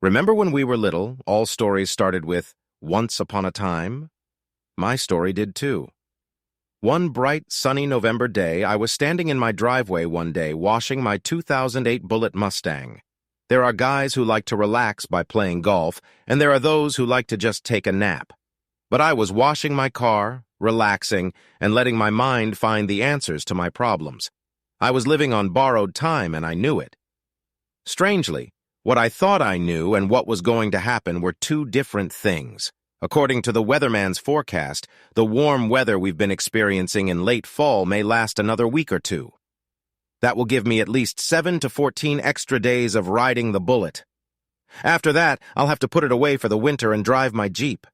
Remember when we were little, all stories started with, "Once upon a time"? My story did too. One bright, sunny November day, I was standing in my driveway one day washing my 2008 Bullitt Mustang. There are guys who like to relax by playing golf, and there are those who like to just take a nap. But I was washing my car, relaxing, and letting my mind find the answers to my problems. I was living on borrowed time, and I knew it. Strangely, what I thought I knew and what was going to happen were two different things. According to the weatherman's forecast, the warm weather we've been experiencing in late fall may last another week or two. That will give me at least 7 to 14 extra days of riding the Bullitt. After that, I'll have to put it away for the winter and drive my Jeep.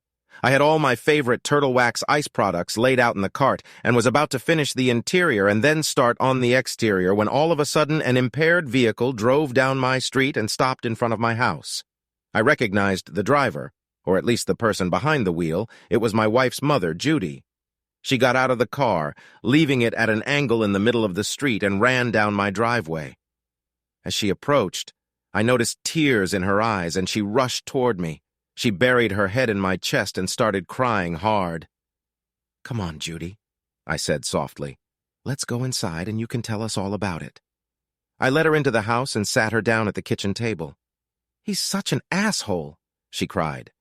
I had all my favorite Turtle Wax ice products laid out in the cart and was about to finish the interior and then start on the exterior when all of a sudden an impaired vehicle drove down my street and stopped in front of my house. I recognized the driver, or at least the person behind the wheel. It was my wife's mother, Judy. She got out of the car, leaving it at an angle in the middle of the street, and ran down my driveway. As she approached, I noticed tears in her eyes, and she rushed toward me. She buried her head in my chest and started crying hard. "Come on, Judy," I said softly. "Let's go inside and you can tell us all about it." I led her into the house and sat her down at the kitchen table. "He's such an asshole," she cried.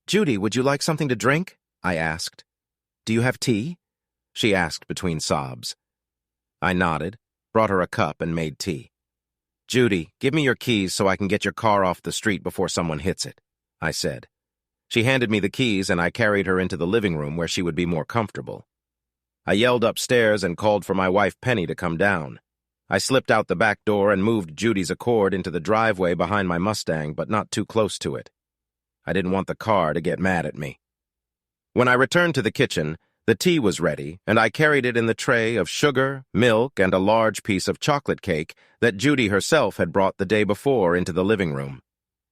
"Judy, would you like something to drink?" I asked. "Do you have tea?" she asked between sobs. I nodded, brought her a cup, and made tea. "Judy, give me your keys so I can get your car off the street before someone hits it," I said. She handed me the keys, and I carried her into the living room where she would be more comfortable. I yelled upstairs and called for my wife Penny to come down. I slipped out the back door and moved Judy's Accord into the driveway behind my Mustang, but not too close to it. I didn't want the car to get mad at me. When I returned to the kitchen, the tea was ready, and I carried it in the tray of sugar, milk, and a large piece of chocolate cake that Judy herself had brought the day before into the living room.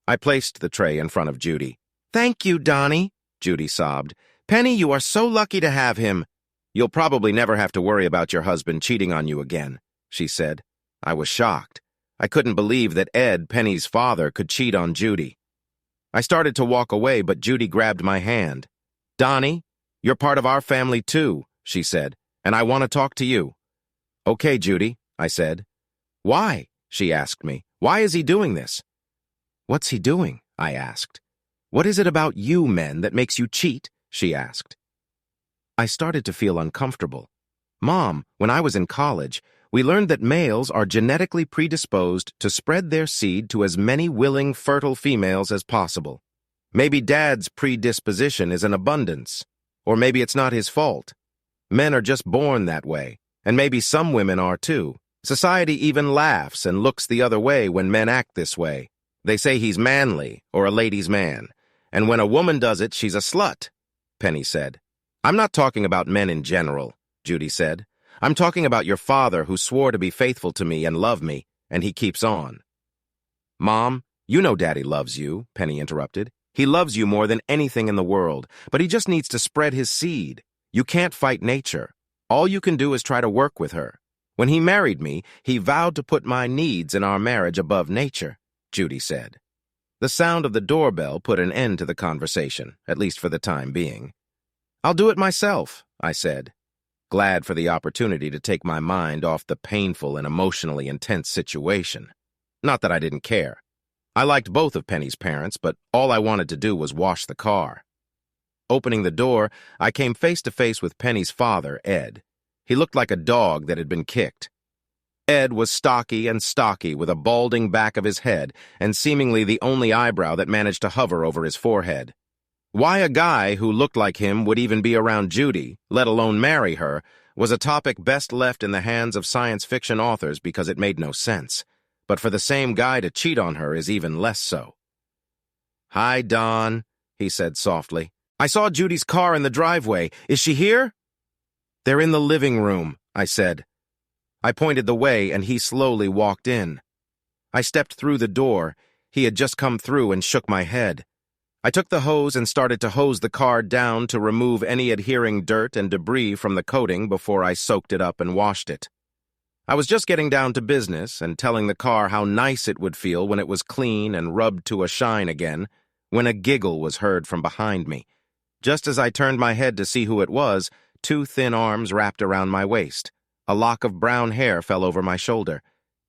I placed the tray in front of Judy. "Thank you, Donnie," Judy sobbed. "Penny, you are so lucky to have him." "You'll probably never have to worry about your husband cheating on you again," she said. I was shocked. I couldn't believe that Ed, Penny's father, could cheat on Judy. I started to walk away, but Judy grabbed my hand. "Donnie, you're part of our family too," she said, "and I want to talk to you." "Okay, Judy," I said. "Why?" she asked me. "Why is he doing this?" "What's he doing?" I asked. "What is it about you men that makes you cheat?" she asked. I started to feel uncomfortable. "Mom, when I was in college, we learned that males are genetically predisposed to spread their seed to as many willing, fertile females as possible. Maybe Dad's predisposition is an abundance, or maybe it's not his fault. Men are just born that way, and maybe some women are too. Society even laughs and looks the other way when men act this way. They say he's manly, or a ladies' man, and when a woman does it, she's a slut," Penny said. "I'm not talking about men in general," Judy said. "I'm talking about your father who swore to be faithful to me and love me, and he keeps on." "Mom, you know Daddy loves you," Penny interrupted. "He loves you more than anything in the world, but he just needs to spread his seed. You can't fight nature. All you can do is try to work with her. When he married me, he vowed to put my needs in our marriage above nature," Judy said. The sound of the doorbell put an end to the conversation, at least for the time being. "I'll do it myself," I said, glad for the opportunity to take my mind off the painful and emotionally intense situation. Not that I didn't care. I liked both of Penny's parents, but all I wanted to do was wash the car. Opening the door, I came face to face with Penny's father, Ed. He looked like a dog that had been kicked. Ed was stocky with a balding back of his head and seemingly the only eyebrow that managed to hover over his forehead. Why a guy who looked like him would even be around Judy, let alone marry her, was a topic best left in the hands of science fiction authors because it made no sense. But for the same guy to cheat on her is even less so. "Hi, Don," he said softly. "I saw Judy's car in the driveway. Is she here?" "They're in the living room," I said. I pointed the way, and he slowly walked in. I stepped through the door. He had just come through and shook my head. I took the hose and started to hose the car down to remove any adhering dirt and debris from the coating before I soaked it up and washed it. I was just getting down to business and telling the car how nice it would feel when it was clean and rubbed to a shine again, when a giggle was heard from behind me. Just as I turned my head to see who it was, two thin arms wrapped around my waist. A lock of brown hair fell over my shoulder.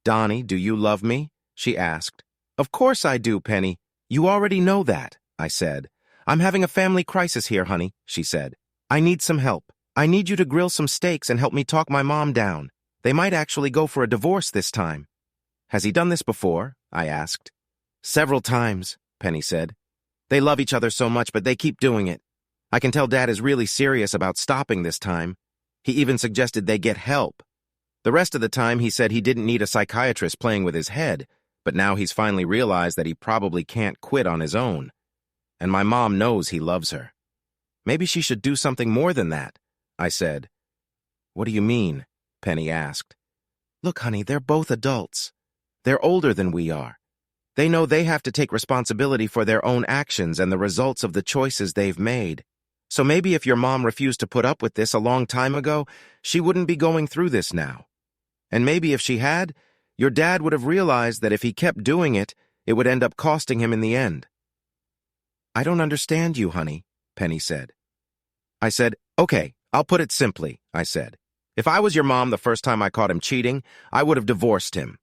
"Donnie, do you love me?" she asked. "Of course I do, Penny. You already know that," I said. "I'm having a family crisis here, honey," she said. "I need some help. I need you to grill some steaks and help me talk my mom down. They might actually go for a divorce this time." "Has he done this before?" I asked. "Several times," Penny said. "They love each other so much, but they keep doing it. I can tell Dad is really serious about stopping this time. He even suggested they get help. The rest of the time he said he didn't need a psychiatrist playing with his head, but now he's finally realized that he probably can't quit on his own. And my mom knows he loves her." "Maybe she should do something more than that," I said. "What do you mean?" Penny asked. "Look, honey, they're both adults. They're older than we are. They know they have to take responsibility for their own actions and the results of the choices they've made. So maybe if your mom refused to put up with this a long time ago, she wouldn't be going through this now. And maybe if she had, your dad would have realized that if he kept doing it, it would end up costing him in the end." "I don't understand you, honey," Penny said. I said, "Okay, I'll put it simply," I said. "If I was your mom the first time I caught him cheating, I would have divorced him.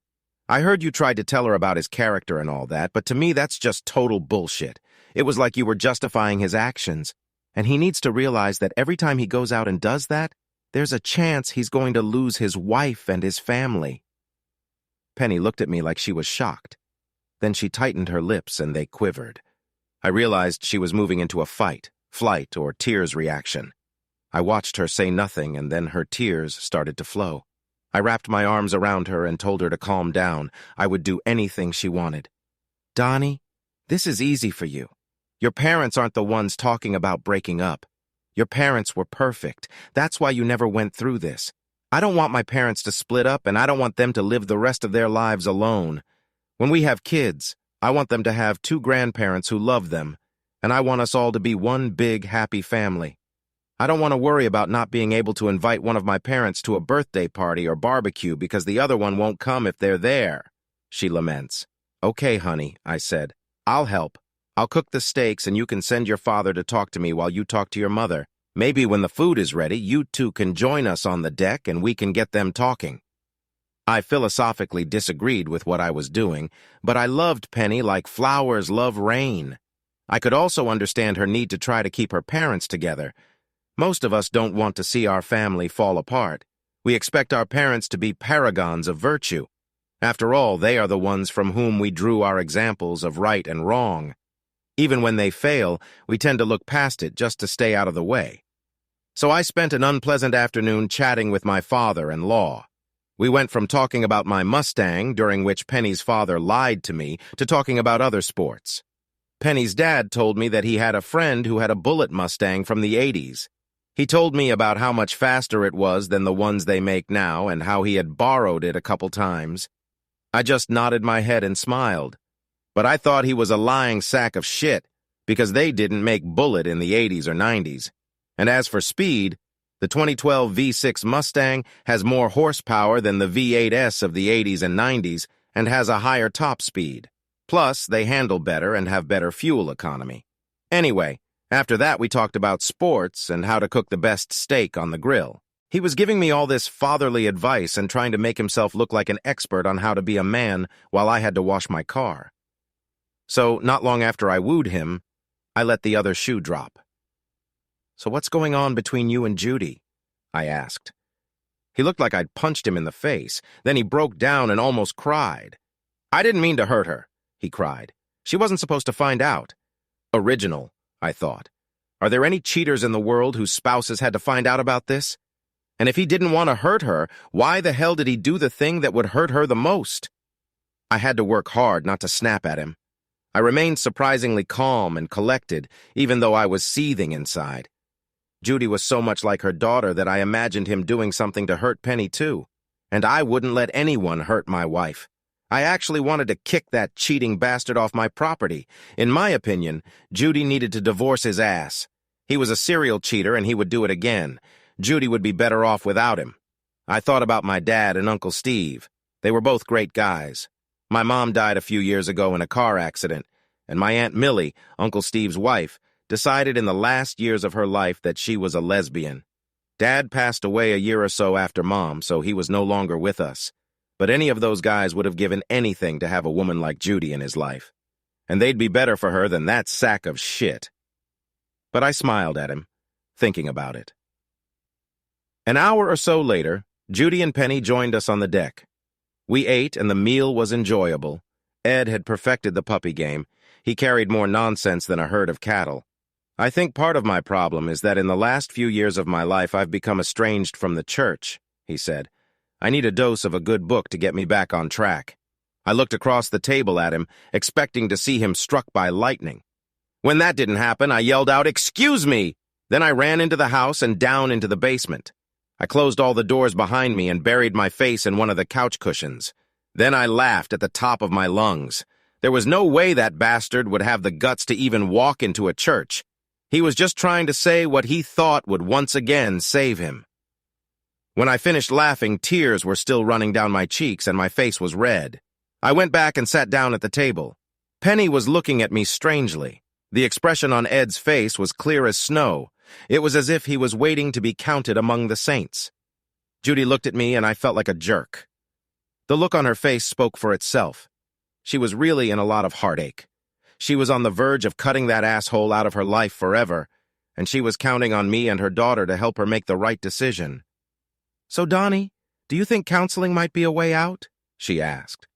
I heard you tried to tell her about his character and all that, but to me that's just total bullshit. It was like you were justifying his actions. And he needs to realize that every time he goes out and does that, there's a chance he's going to lose his wife and his family." Penny looked at me like she was shocked. Then she tightened her lips and they quivered. I realized she was moving into a fight, flight, or tears reaction. I watched her say nothing, and then her tears started to flow. I wrapped my arms around her and told her to calm down. I would do anything she wanted. "Donnie, this is easy for you. Your parents aren't the ones talking about breaking up. Your parents were perfect. That's why you never went through this. I don't want my parents to split up, and I don't want them to live the rest of their lives alone. When we have kids, I want them to have two grandparents who love them, and I want us all to be one big, happy family. I don't want to worry about not being able to invite one of my parents to a birthday party or barbecue because the other one won't come if they're there," she laments. "Okay, honey," I said. "I'll help. I'll cook the steaks and you can send your father to talk to me while you talk to your mother. Maybe when the food is ready, you two can join us on the deck and we can get them talking." I philosophically disagreed with what I was doing, but I loved Penny like flowers love rain. I could also understand her need to try to keep her parents together. Most of us don't want to see our family fall apart. We expect our parents to be paragons of virtue. After all, they are the ones from whom we drew our examples of right and wrong. Even when they fail, we tend to look past it just to stay out of the way. So I spent an unpleasant afternoon chatting with my father-in-law. We went from talking about my Mustang, during which Penny's father lied to me, to talking about other sports. Penny's dad told me that he had a friend who had a Bullitt Mustang from the 80s. He told me about how much faster it was than the ones they make now and how he had borrowed it a couple times. I just nodded my head and smiled. But I thought he was a lying sack of shit because they didn't make Bullitt in the 80s or 90s. And as for speed, the 2012 V6 Mustang has more horsepower than the V8S of the 80s and 90s and has a higher top speed. Plus, they handle better and have better fuel economy. Anyway, after that we talked about sports and how to cook the best steak on the grill. He was giving me all this fatherly advice and trying to make himself look like an expert on how to be a man while I had to wash my car. So, not long after I wooed him, I let the other shoe drop. "So what's going on between you and Judy?" I asked. He looked like I'd punched him in the face. Then he broke down and almost cried. "I didn't mean to hurt her," he cried. "She wasn't supposed to find out." Original, I thought. Are there any cheaters in the world whose spouses had to find out about this? And if he didn't want to hurt her, why the hell did he do the thing that would hurt her the most? I had to work hard not to snap at him. I remained surprisingly calm and collected, even though I was seething inside. Judy was so much like her daughter that I imagined him doing something to hurt Penny too. And I wouldn't let anyone hurt my wife. I actually wanted to kick that cheating bastard off my property. In my opinion, Judy needed to divorce his ass. He was a serial cheater and he would do it again. Judy would be better off without him. I thought about my dad and Uncle Steve. They were both great guys. My mom died a few years ago in a car accident, and my Aunt Millie, Uncle Steve's wife, decided in the last years of her life that she was a lesbian. Dad passed away a year or so after Mom, so he was no longer with us. But any of those guys would have given anything to have a woman like Judy in his life. And they'd be better for her than that sack of shit. But I smiled at him, thinking about it. An hour or so later, Judy and Penny joined us on the deck. We ate, and the meal was enjoyable. Ed had perfected the puppy game. He carried more nonsense than a herd of cattle. I think part of my problem is that in the last few years of my life I've become estranged from the church, he said. I need a dose of a good book to get me back on track. I looked across the table at him, expecting to see him struck by lightning. When that didn't happen, I yelled out, "Excuse me!" Then I ran into the house and down into the basement. I closed all the doors behind me and buried my face in one of the couch cushions. Then I laughed at the top of my lungs. There was no way that bastard would have the guts to even walk into a church. He was just trying to say what he thought would once again save him. When I finished laughing, tears were still running down my cheeks and my face was red. I went back and sat down at the table. Penny was looking at me strangely. The expression on Ed's face was clear as snow. It was as if he was waiting to be counted among the saints. Judy looked at me and I felt like a jerk. The look on her face spoke for itself. She was really in a lot of heartache. She was on the verge of cutting that asshole out of her life forever, and she was counting on me and her daughter to help her make the right decision. "So, Donnie, do you think counseling might be a way out?" she asked.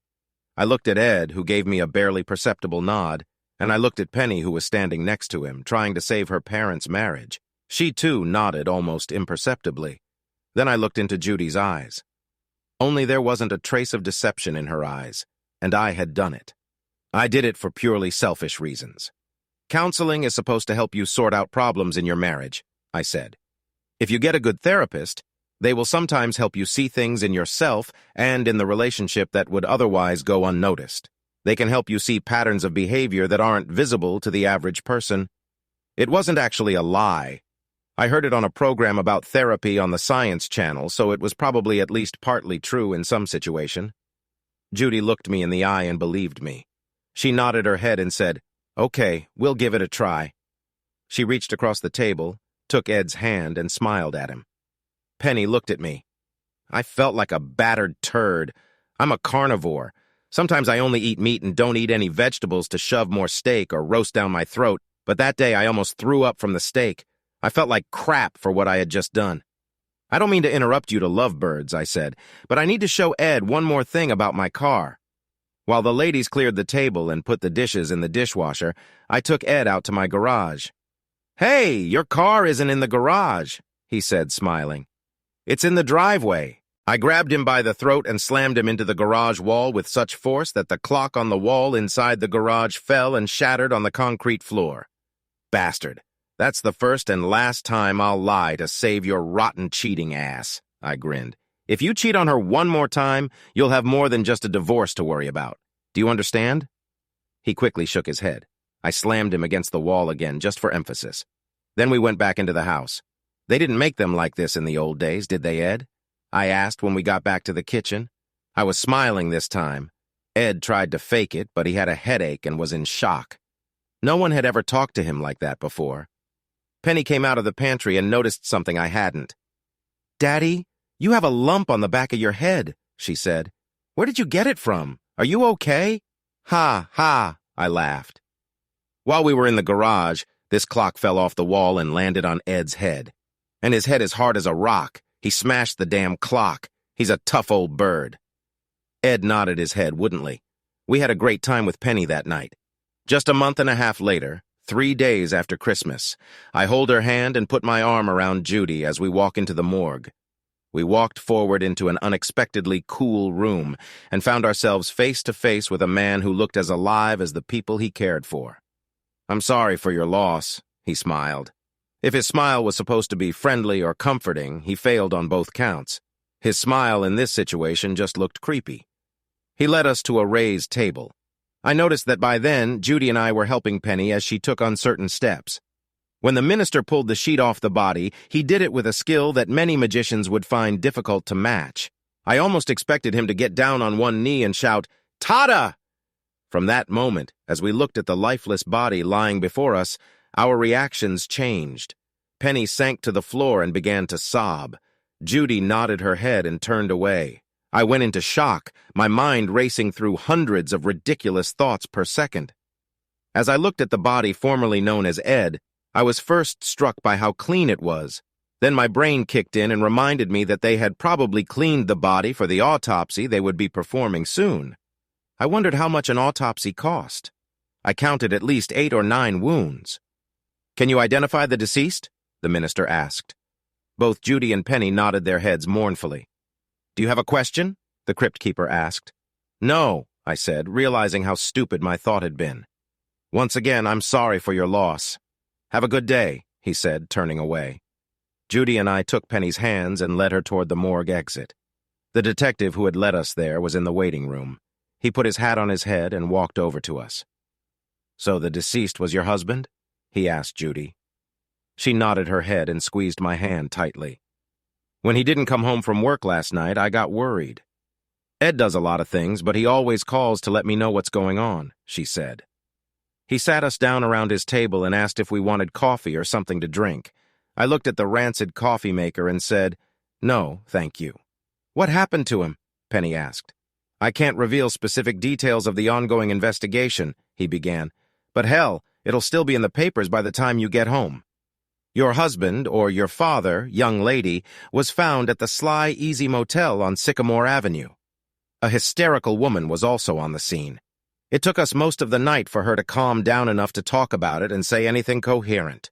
I looked at Ed, who gave me a barely perceptible nod, and I looked at Penny, who was standing next to him, trying to save her parents' marriage. She, too, nodded almost imperceptibly. Then I looked into Judy's eyes. Only there wasn't a trace of deception in her eyes, and I had done it. I did it for purely selfish reasons. Counseling is supposed to help you sort out problems in your marriage, I said. If you get a good therapist, they will sometimes help you see things in yourself and in the relationship that would otherwise go unnoticed. They can help you see patterns of behavior that aren't visible to the average person. It wasn't actually a lie. I heard it on a program about therapy on the Science Channel, so it was probably at least partly true in some situation. Judy looked me in the eye and believed me. She nodded her head and said, "Okay, we'll give it a try." She reached across the table, took Ed's hand, and smiled at him. Penny looked at me. I felt like a battered turd. I'm a carnivore. Sometimes I only eat meat and don't eat any vegetables to shove more steak or roast down my throat, but that day I almost threw up from the steak. I felt like crap for what I had just done. "I don't mean to interrupt you to lovebirds," I said, "but I need to show Ed one more thing about my car." While the ladies cleared the table and put the dishes in the dishwasher, I took Ed out to my garage. "Hey, your car isn't in the garage," he said, smiling. "It's in the driveway." I grabbed him by the throat and slammed him into the garage wall with such force that the clock on the wall inside the garage fell and shattered on the concrete floor. "Bastard. That's the first and last time I'll lie to save your rotten cheating ass," I grinned. "If you cheat on her one more time, you'll have more than just a divorce to worry about. Do you understand?" He quickly shook his head. I slammed him against the wall again, just for emphasis. Then we went back into the house. "They didn't make them like this in the old days, did they, Ed?" I asked when we got back to the kitchen. I was smiling this time. Ed tried to fake it, but he had a headache and was in shock. No one had ever talked to him like that before. Penny came out of the pantry and noticed something I hadn't. "Daddy, you have a lump on the back of your head," she said. "Where did you get it from? Are you okay?" "Ha, ha," I laughed. While we were in the garage, this clock fell off the wall and landed on Ed's head. And his head is hard as a rock. He smashed the damn clock. He's a tough old bird. Ed nodded his head woodenly. We had a great time with Penny that night. Just a month and a half later, 3 days after Christmas, I hold her hand and put my arm around Judy as we walk into the morgue. We walked forward into an unexpectedly cool room and found ourselves face to face with a man who looked as alive as the people he cared for. "I'm sorry for your loss," he smiled. If his smile was supposed to be friendly or comforting, he failed on both counts. His smile in this situation just looked creepy. He led us to a raised table. I noticed that by then, Judy and I were helping Penny as she took uncertain steps. When the minister pulled the sheet off the body, he did it with a skill that many magicians would find difficult to match. I almost expected him to get down on one knee and shout, "Tada!" From that moment, as we looked at the lifeless body lying before us, our reactions changed. Penny sank to the floor and began to sob. Judy nodded her head and turned away. I went into shock, my mind racing through hundreds of ridiculous thoughts per second. As I looked at the body formerly known as Ed, I was first struck by how clean it was. Then my brain kicked in and reminded me that they had probably cleaned the body for the autopsy they would be performing soon. I wondered how much an autopsy cost. I counted at least 8 or 9 wounds. "Can you identify the deceased?" the minister asked. Both Judy and Penny nodded their heads mournfully. "Do you have a question?" the crypt keeper asked. "No," I said, realizing how stupid my thought had been. "Once again, I'm sorry for your loss." "Have a good day," he said, turning away. Judy and I took Penny's hands and led her toward the morgue exit. The detective who had led us there was in the waiting room. He put his hat on his head and walked over to us. "So the deceased was your husband?" he asked Judy. She nodded her head and squeezed my hand tightly. "When he didn't come home from work last night, I got worried. Ed does a lot of things, but he always calls to let me know what's going on," she said. He sat us down around his table and asked if we wanted coffee or something to drink. I looked at the rancid coffee maker and said, "No, thank you." "What happened to him?" Penny asked. "I can't reveal specific details of the ongoing investigation," he began. "But hell, it'll still be in the papers by the time you get home. Your husband, or your father, young lady, was found at the Sly Easy Motel on Sycamore Avenue. A hysterical woman was also on the scene. It took us most of the night for her to calm down enough to talk about it and say anything coherent.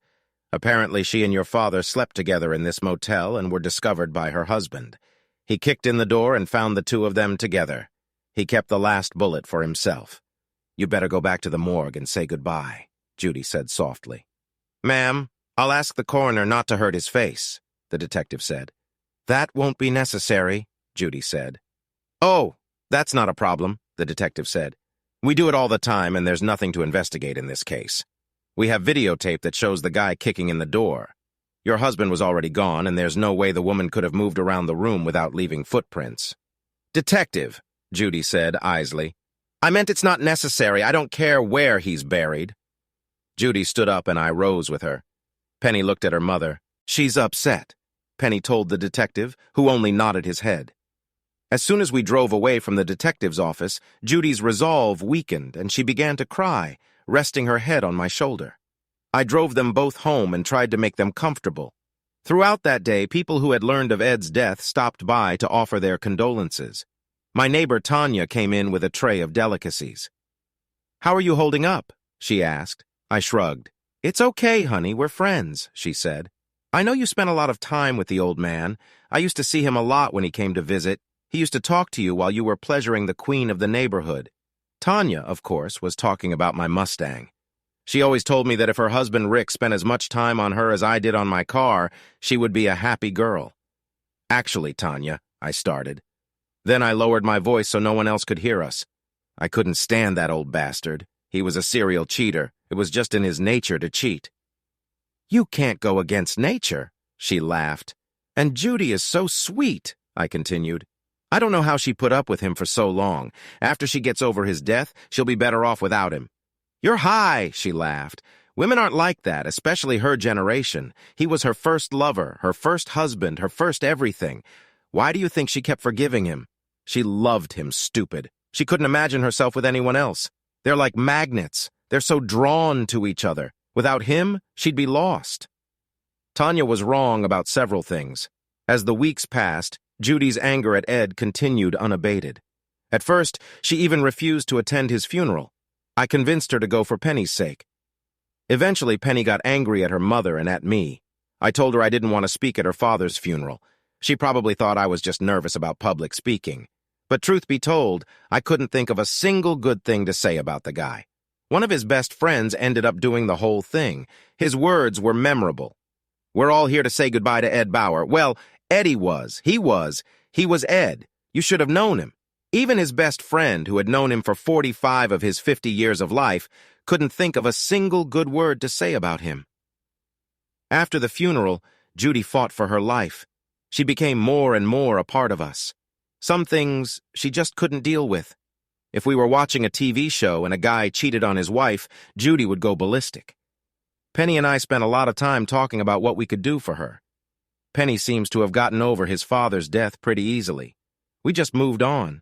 Apparently she and your father slept together in this motel and were discovered by her husband. He kicked in the door and found the two of them together. He kept the last bullet for himself. You better go back to the morgue and say goodbye," Judy said softly. "Ma'am, I'll ask the coroner not to hurt his face," the detective said. "That won't be necessary," Judy said. "Oh, that's not a problem," the detective said. "We do it all the time, and there's nothing to investigate in this case. We have videotape that shows the guy kicking in the door. Your husband was already gone, and there's no way the woman could have moved around the room without leaving footprints." "Detective," Judy said, Isley. "I meant it's not necessary. I don't care where he's buried." Judy stood up, and I rose with her. Penny looked at her mother. "She's upset," Penny told the detective, who only nodded his head. As soon as we drove away from the detective's office, Judy's resolve weakened, and she began to cry, resting her head on my shoulder. I drove them both home and tried to make them comfortable. Throughout that day, people who had learned of Ed's death stopped by to offer their condolences. My neighbor Tanya came in with a tray of delicacies. "How are you holding up?" she asked. I shrugged. "It's okay, honey, we're friends," she said. "I know you spent a lot of time with the old man. I used to see him a lot when he came to visit. He used to talk to you while you were pleasuring the queen of the neighborhood." Tanya, of course, was talking about my Mustang. She always told me that if her husband Rick spent as much time on her as I did on my car, she would be a happy girl. "Actually, Tanya," I started. Then I lowered my voice so no one else could hear us. I couldn't stand that old bastard. He was a serial cheater. It was just in his nature to cheat. "You can't go against nature," she laughed. "And Judy is so sweet," I continued. "I don't know how she put up with him for so long. After she gets over his death, she'll be better off without him." "You're high," she laughed. "Women aren't like that, especially her generation. He was her first lover, her first husband, her first everything. Why do you think she kept forgiving him? She loved him, stupid. She couldn't imagine herself with anyone else. They're like magnets. They're so drawn to each other. Without him, she'd be lost." Tanya was wrong about several things. As the weeks passed, Judy's anger at Ed continued unabated. At first, she even refused to attend his funeral. I convinced her to go for Penny's sake. Eventually, Penny got angry at her mother and at me. I told her I didn't want to speak at her father's funeral. She probably thought I was just nervous about public speaking. But truth be told, I couldn't think of a single good thing to say about the guy. One of his best friends ended up doing the whole thing. His words were memorable. "We're all here to say goodbye to Ed Bauer." Well, Eddie was. He was Ed. You should have known him. Even his best friend, who had known him for 45 of his 50 years of life, couldn't think of a single good word to say about him. After the funeral, Judy fought for her life. She became more and more a part of us. Some things she just couldn't deal with. If we were watching a TV show and a guy cheated on his wife, Judy would go ballistic. Penny and I spent a lot of time talking about what we could do for her. Penny seems to have gotten over his father's death pretty easily. We just moved on.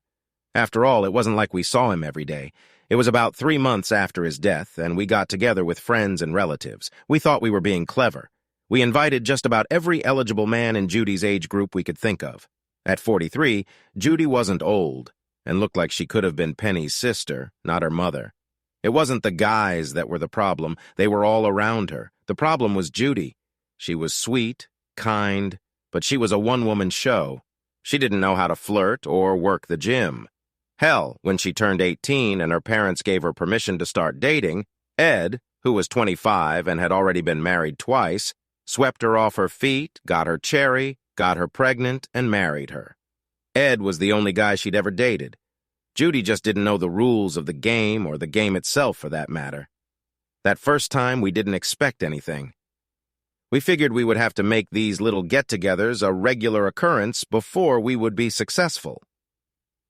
After all, it wasn't like we saw him every day. It was about 3 months after his death, and we got together with friends and relatives. We thought we were being clever. We invited just about every eligible man in Judy's age group we could think of. At 43, Judy wasn't old, and looked like she could have been Penny's sister, not her mother. It wasn't the guys that were the problem. They were all around her. The problem was Judy. She was sweet, kind, but she was a one-woman show. She didn't know how to flirt or work the gym. Hell, when she turned 18 and her parents gave her permission to start dating, Ed, who was 25 and had already been married twice, swept her off her feet, got her cherry, got her pregnant, and married her. Ed was the only guy she'd ever dated. Judy just didn't know the rules of the game, or the game itself for that matter. That first time, we didn't expect anything. We figured we would have to make these little get-togethers a regular occurrence before we would be successful.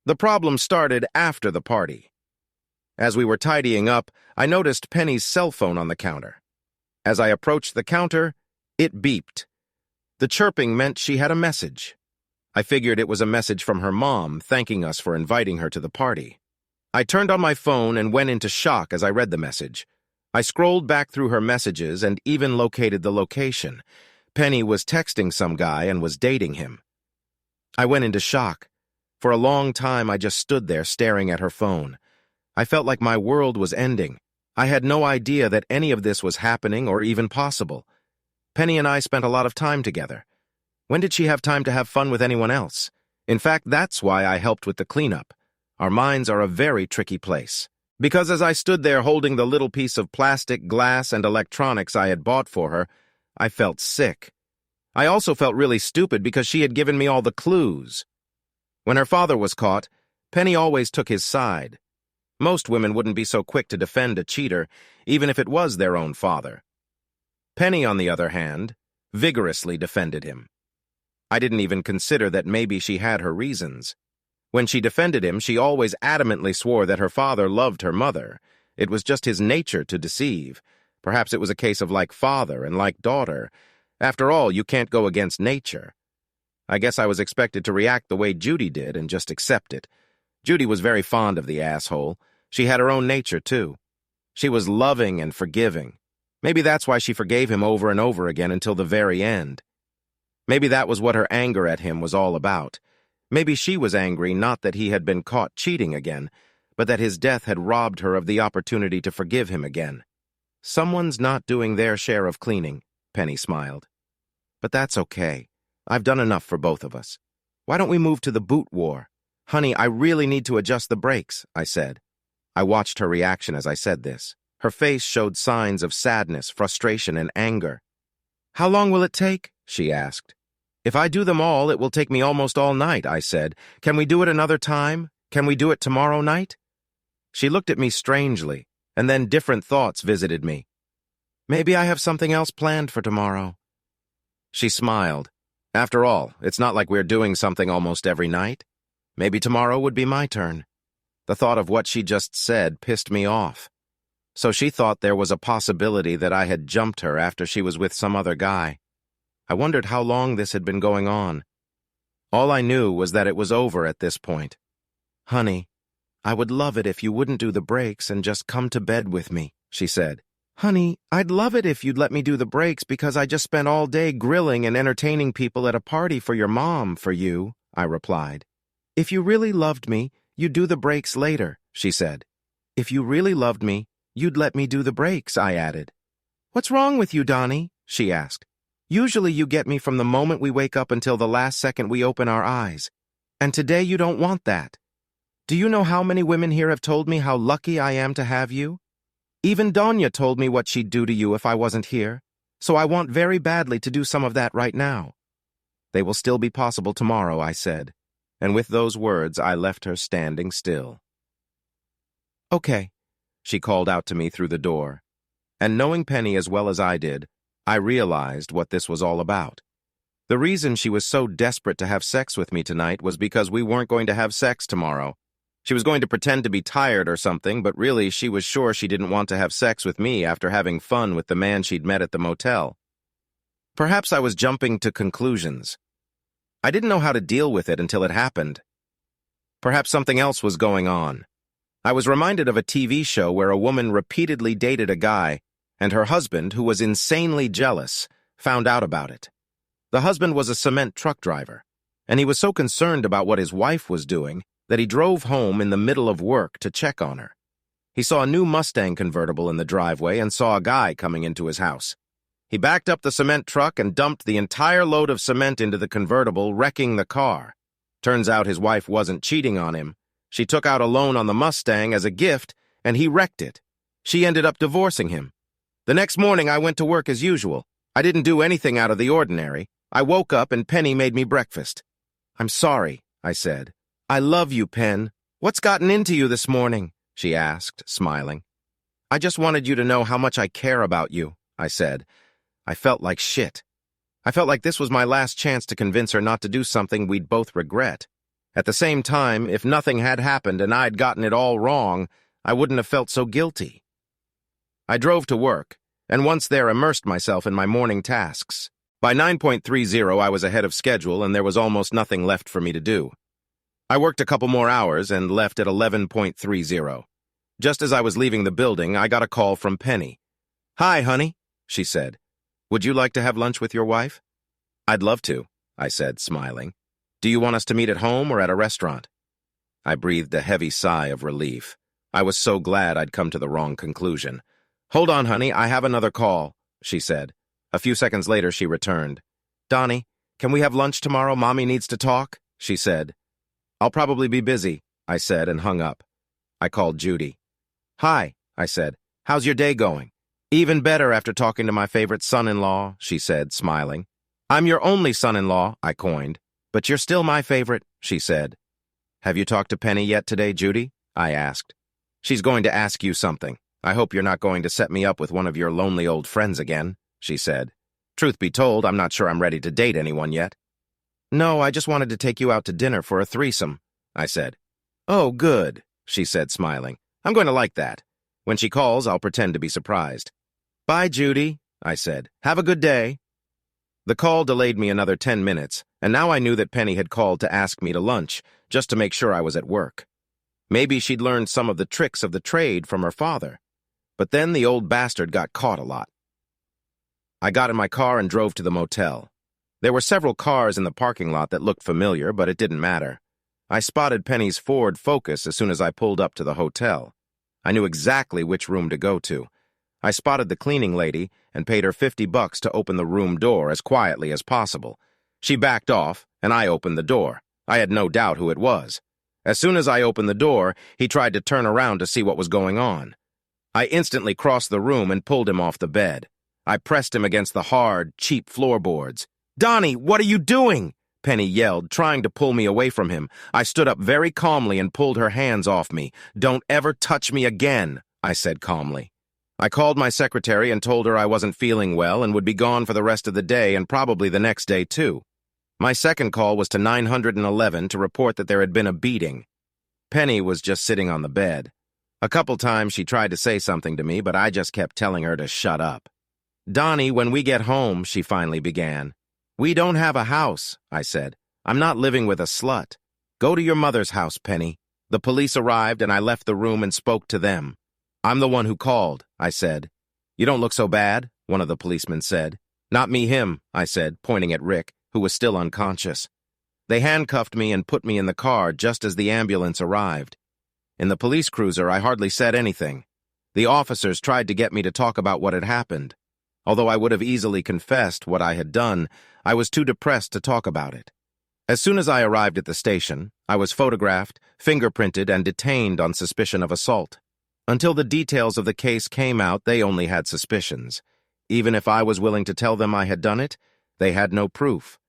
The problem started after the party. As we were tidying up, I noticed Penny's cell phone on the counter. As I approached the counter, it beeped. The chirping meant she had a message. I figured it was a message from her mom thanking us for inviting her to the party. I turned on my phone and went into shock as I read the message. I scrolled back through her messages and even located the location. Penny was texting some guy and was dating him. I went into shock. For a long time, I just stood there staring at her phone. I felt like my world was ending. I had no idea that any of this was happening or even possible. Penny and I spent a lot of time together. When did she have time to have fun with anyone else? In fact, that's why I helped with the cleanup. Our minds are a very tricky place. Because as I stood there holding the little piece of plastic, glass, and electronics I had bought for her, I felt sick. I also felt really stupid because she had given me all the clues. When her father was caught, Penny always took his side. Most women wouldn't be so quick to defend a cheater, even if it was their own father. Penny, on the other hand, vigorously defended him. I didn't even consider that maybe she had her reasons. When she defended him, she always adamantly swore that her father loved her mother. It was just his nature to deceive. Perhaps it was a case of like father and like daughter. After all, you can't go against nature. I guess I was expected to react the way Judy did and just accept it. Judy was very fond of the asshole. She had her own nature, too. She was loving and forgiving. Maybe that's why she forgave him over and over again until the very end. Maybe that was what her anger at him was all about. Maybe she was angry not that he had been caught cheating again, but that his death had robbed her of the opportunity to forgive him again. Someone's not doing their share of cleaning, Penny smiled. But that's okay. I've done enough for both of us. Why don't we move to the boot war? Honey, I really need to adjust the brakes, I said. I watched her reaction as I said this. Her face showed signs of sadness, frustration, and anger. How long will it take? She asked. If I do them all, it will take me almost all night, I said. Can we do it another time? Can we do it tomorrow night? She looked at me strangely, and then different thoughts visited me. Maybe I have something else planned for tomorrow. She smiled. After all, it's not like we're doing something almost every night. Maybe tomorrow would be my turn. The thought of what she just said pissed me off. So she thought there was a possibility that I had jumped her after she was with some other guy. I wondered how long this had been going on. All I knew was that it was over at this point. Honey, I would love it if you wouldn't do the brakes and just come to bed with me, she said. Honey, I'd love it if you'd let me do the brakes because I just spent all day grilling and entertaining people at a party for your mom for you, I replied. If you really loved me, you'd do the brakes later, she said. If you really loved me, you'd let me do the brakes, I added. What's wrong with you, Donnie? She asked. Usually you get me from the moment we wake up until the last second we open our eyes. And today you don't want that. Do you know how many women here have told me how lucky I am to have you? Even Donya told me what she'd do to you if I wasn't here, so I want very badly to do some of that right now. They will still be possible tomorrow, I said, and with those words I left her standing still. Okay, she called out to me through the door, and knowing Penny as well as I did, I realized what this was all about. The reason she was so desperate to have sex with me tonight was because we weren't going to have sex tomorrow. She was going to pretend to be tired or something, but really she was sure she didn't want to have sex with me after having fun with the man she'd met at the motel. Perhaps I was jumping to conclusions. I didn't know how to deal with it until it happened. Perhaps something else was going on. I was reminded of a TV show where a woman repeatedly dated a guy, and her husband, who was insanely jealous, found out about it. The husband was a cement truck driver, and he was so concerned about what his wife was doing that he drove home in the middle of work to check on her. He saw a new Mustang convertible in the driveway and saw a guy coming into his house. He backed up the cement truck and dumped the entire load of cement into the convertible, wrecking the car. Turns out his wife wasn't cheating on him. She took out a loan on the Mustang as a gift, and he wrecked it. She ended up divorcing him. The next morning, I went to work as usual. I didn't do anything out of the ordinary. I woke up and Penny made me breakfast. "I'm sorry," I said. "I love you, Pen. What's gotten into you this morning?" she asked, smiling. "I just wanted you to know how much I care about you," I said. I felt like shit. I felt like this was my last chance to convince her not to do something we'd both regret. At the same time, if nothing had happened and I'd gotten it all wrong, I wouldn't have felt so guilty. I drove to work, and once there immersed myself in my morning tasks. By 9:30, I was ahead of schedule and there was almost nothing left for me to do. I worked a couple more hours and left at 11:30. Just as I was leaving the building, I got a call from Penny. "Hi, honey," she said. "Would you like to have lunch with your wife?" "I'd love to," I said, smiling. "Do you want us to meet at home or at a restaurant?" I breathed a heavy sigh of relief. I was so glad I'd come to the wrong conclusion. "Hold on, honey, I have another call," she said. A few seconds later, she returned. "Donnie, can we have lunch tomorrow? Mommy needs to talk," she said. "I'll probably be busy," I said and hung up. I called Judy. "Hi," I said. "How's your day going?" "Even better after talking to my favorite son-in-law," she said, smiling. "I'm your only son-in-law," I coined. "But you're still my favorite," she said. "Have you talked to Penny yet today, Judy?" I asked. "She's going to ask you something. I hope you're not going to set me up with one of your lonely old friends again," she said. "Truth be told, I'm not sure I'm ready to date anyone yet." "No, I just wanted to take you out to dinner for a threesome," I said. "Oh, good," she said, smiling. "I'm going to like that. When she calls, I'll pretend to be surprised." "Bye, Judy," I said. "Have a good day." The call delayed me another 10 minutes, and now I knew that Penny had called to ask me to lunch, just to make sure I was at work. Maybe she'd learned some of the tricks of the trade from her father. But then the old bastard got caught a lot. I got in my car and drove to the motel. There were several cars in the parking lot that looked familiar, but it didn't matter. I spotted Penny's Ford Focus as soon as I pulled up to the hotel. I knew exactly which room to go to. I spotted the cleaning lady and paid her $50 to open the room door as quietly as possible. She backed off, and I opened the door. I had no doubt who it was. As soon as I opened the door, he tried to turn around to see what was going on. I instantly crossed the room and pulled him off the bed. I pressed him against the hard, cheap floorboards. "Donnie, what are you doing?" Penny yelled, trying to pull me away from him. I stood up very calmly and pulled her hands off me. "Don't ever touch me again," I said calmly. I called my secretary and told her I wasn't feeling well and would be gone for the rest of the day and probably the next day, too. My second call was to 911 to report that there had been a beating. Penny was just sitting on the bed. A couple times she tried to say something to me, but I just kept telling her to shut up. "Donnie, when we get home," she finally began. "We don't have a house," I said. "I'm not living with a slut. Go to your mother's house, Penny." The police arrived and I left the room and spoke to them. "I'm the one who called," I said. "You don't look so bad," one of the policemen said. "Not me, him," I said, pointing at Rick, who was still unconscious. They handcuffed me and put me in the car just as the ambulance arrived. In the police cruiser, I hardly said anything. The officers tried to get me to talk about what had happened. Although I would have easily confessed what I had done, I was too depressed to talk about it. As soon as I arrived at the station, I was photographed, fingerprinted, and detained on suspicion of assault. Until the details of the case came out, they only had suspicions. Even if I was willing to tell them I had done it, they had no proof.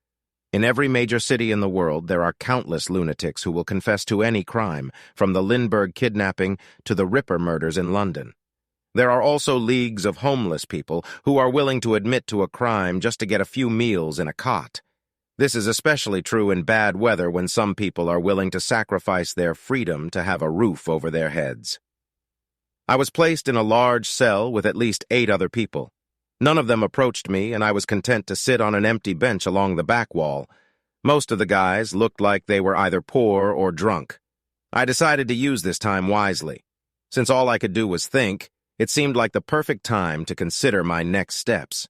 In every major city in the world, there are countless lunatics who will confess to any crime, from the Lindbergh kidnapping to the Ripper murders in London. There are also leagues of homeless people who are willing to admit to a crime just to get a few meals in a cot. This is especially true in bad weather when some people are willing to sacrifice their freedom to have a roof over their heads. I was placed in a large cell with at least 8 other people. None of them approached me, and I was content to sit on an empty bench along the back wall. Most of the guys looked like they were either poor or drunk. I decided to use this time wisely. Since all I could do was think, it seemed like the perfect time to consider my next steps.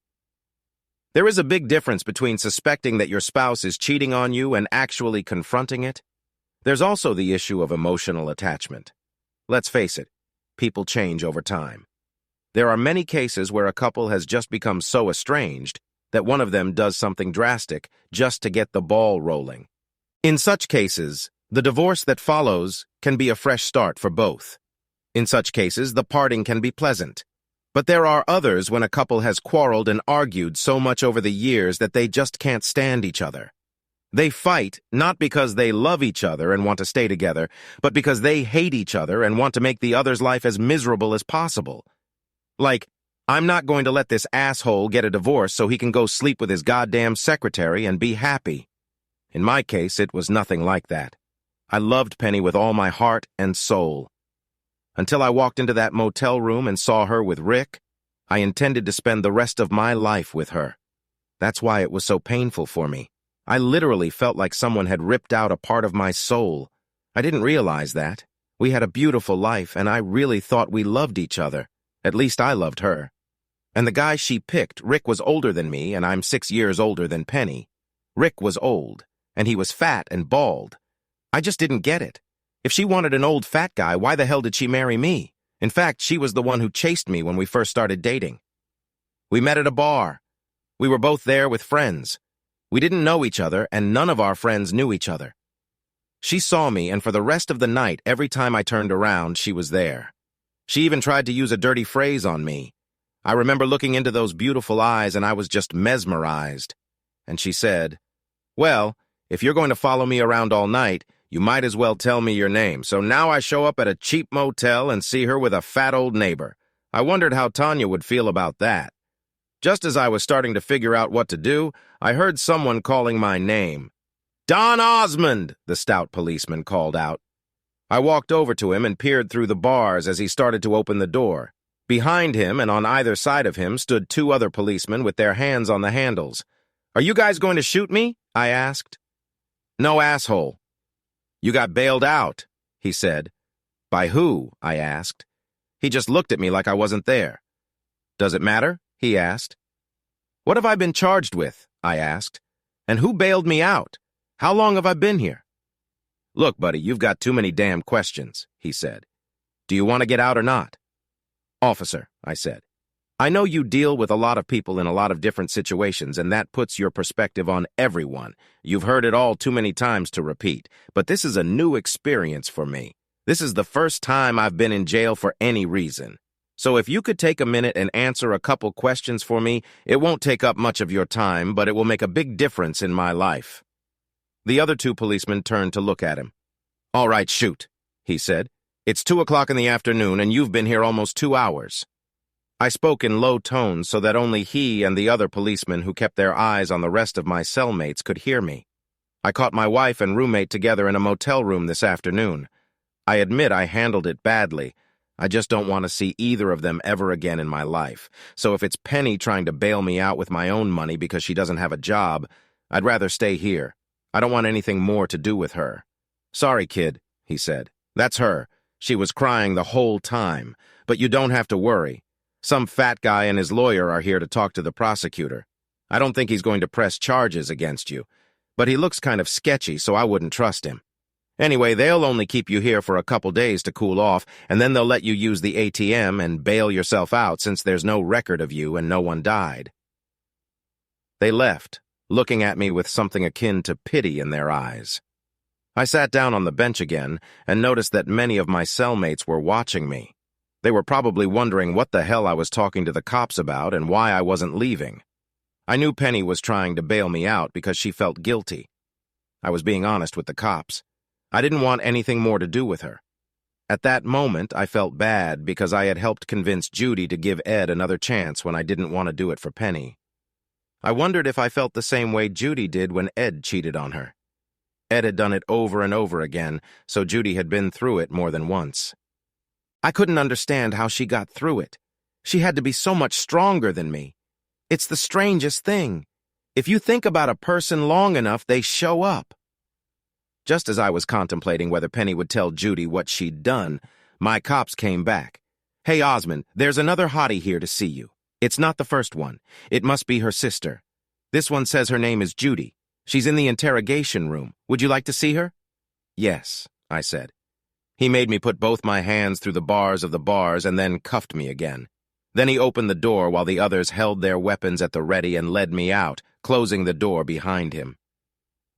There is a big difference between suspecting that your spouse is cheating on you and actually confronting it. There's also the issue of emotional attachment. Let's face it, people change over time. There are many cases where a couple has just become so estranged that one of them does something drastic just to get the ball rolling. In such cases, the divorce that follows can be a fresh start for both. In such cases, the parting can be pleasant. But there are others when a couple has quarreled and argued so much over the years that they just can't stand each other. They fight not because they love each other and want to stay together, but because they hate each other and want to make the other's life as miserable as possible. Like, I'm not going to let this asshole get a divorce so he can go sleep with his goddamn secretary and be happy. In my case, it was nothing like that. I loved Penny with all my heart and soul. Until I walked into that motel room and saw her with Rick, I intended to spend the rest of my life with her. That's why it was so painful for me. I literally felt like someone had ripped out a part of my soul. I didn't realize that. We had a beautiful life, and I really thought we loved each other. At least I loved her. And the guy she picked, Rick, was older than me, and I'm 6 years older than Penny. Rick was old, and he was fat and bald. I just didn't get it. If she wanted an old fat guy, why the hell did she marry me? In fact, she was the one who chased me when we first started dating. We met at a bar. We were both there with friends. We didn't know each other, and none of our friends knew each other. She saw me, and for the rest of the night, every time I turned around, she was there. She even tried to use a dirty phrase on me. I remember looking into those beautiful eyes, and I was just mesmerized. And she said, "Well, if you're going to follow me around all night, you might as well tell me your name." So now I show up at a cheap motel and see her with a fat old neighbor. I wondered how Tanya would feel about that. Just as I was starting to figure out what to do, I heard someone calling my name. "Don Osmond!" the stout policeman called out. I walked over to him and peered through the bars as he started to open the door. Behind him and on either side of him stood 2 other policemen with their hands on the handles. "Are you guys going to shoot me?" I asked. "No, asshole." "You got bailed out," he said. "By who?" I asked. He just looked at me like I wasn't there. "Does it matter?" he asked. "What have I been charged with?" I asked. "And who bailed me out? How long have I been here?" "Look, buddy, you've got too many damn questions," he said. "Do you want to get out or not?" "Officer," I said, "I know you deal with a lot of people in a lot of different situations, and that puts your perspective on everyone. You've heard it all too many times to repeat, but this is a new experience for me. This is the first time I've been in jail for any reason. So if you could take a minute and answer a couple questions for me, it won't take up much of your time, but it will make a big difference in my life." The other 2 policemen turned to look at him. "All right, shoot," he said. "It's 2 o'clock in the afternoon, and you've been here almost 2 hours. I spoke in low tones so that only he and the other policemen who kept their eyes on the rest of my cellmates could hear me. I caught my wife and roommate together in a motel room this afternoon. I admit I handled it badly. I just don't want to see either of them ever again in my life. So if it's Penny trying to bail me out with my own money because she doesn't have a job, I'd rather stay here. I don't want anything more to do with her." "Sorry, kid," he said. "That's her. She was crying the whole time. But you don't have to worry. Some fat guy and his lawyer are here to talk to the prosecutor. I don't think he's going to press charges against you. But he looks kind of sketchy, so I wouldn't trust him. Anyway, they'll only keep you here for a couple days to cool off, and then they'll let you use the ATM and bail yourself out since there's no record of you and no one died." They left, looking at me with something akin to pity in their eyes. I sat down on the bench again and noticed that many of my cellmates were watching me. They were probably wondering what the hell I was talking to the cops about and why I wasn't leaving. I knew Penny was trying to bail me out because she felt guilty. I was being honest with the cops. I didn't want anything more to do with her. At that moment, I felt bad because I had helped convince Judy to give Ed another chance when I didn't want to do it for Penny. I wondered if I felt the same way Judy did when Ed cheated on her. Ed had done it over and over again, so Judy had been through it more than once. I couldn't understand how she got through it. She had to be so much stronger than me. It's the strangest thing. If you think about a person long enough, they show up. Just as I was contemplating whether Penny would tell Judy what she'd done, my cops came back. "Hey, Osmond, there's another hottie here to see you. It's not the first one. It must be her sister. This one says her name is Judy. She's in the interrogation room. Would you like to see her?" "Yes," I said. He made me put both my hands through the bars of the bars and then cuffed me again. Then he opened the door while the others held their weapons at the ready and led me out, closing the door behind him.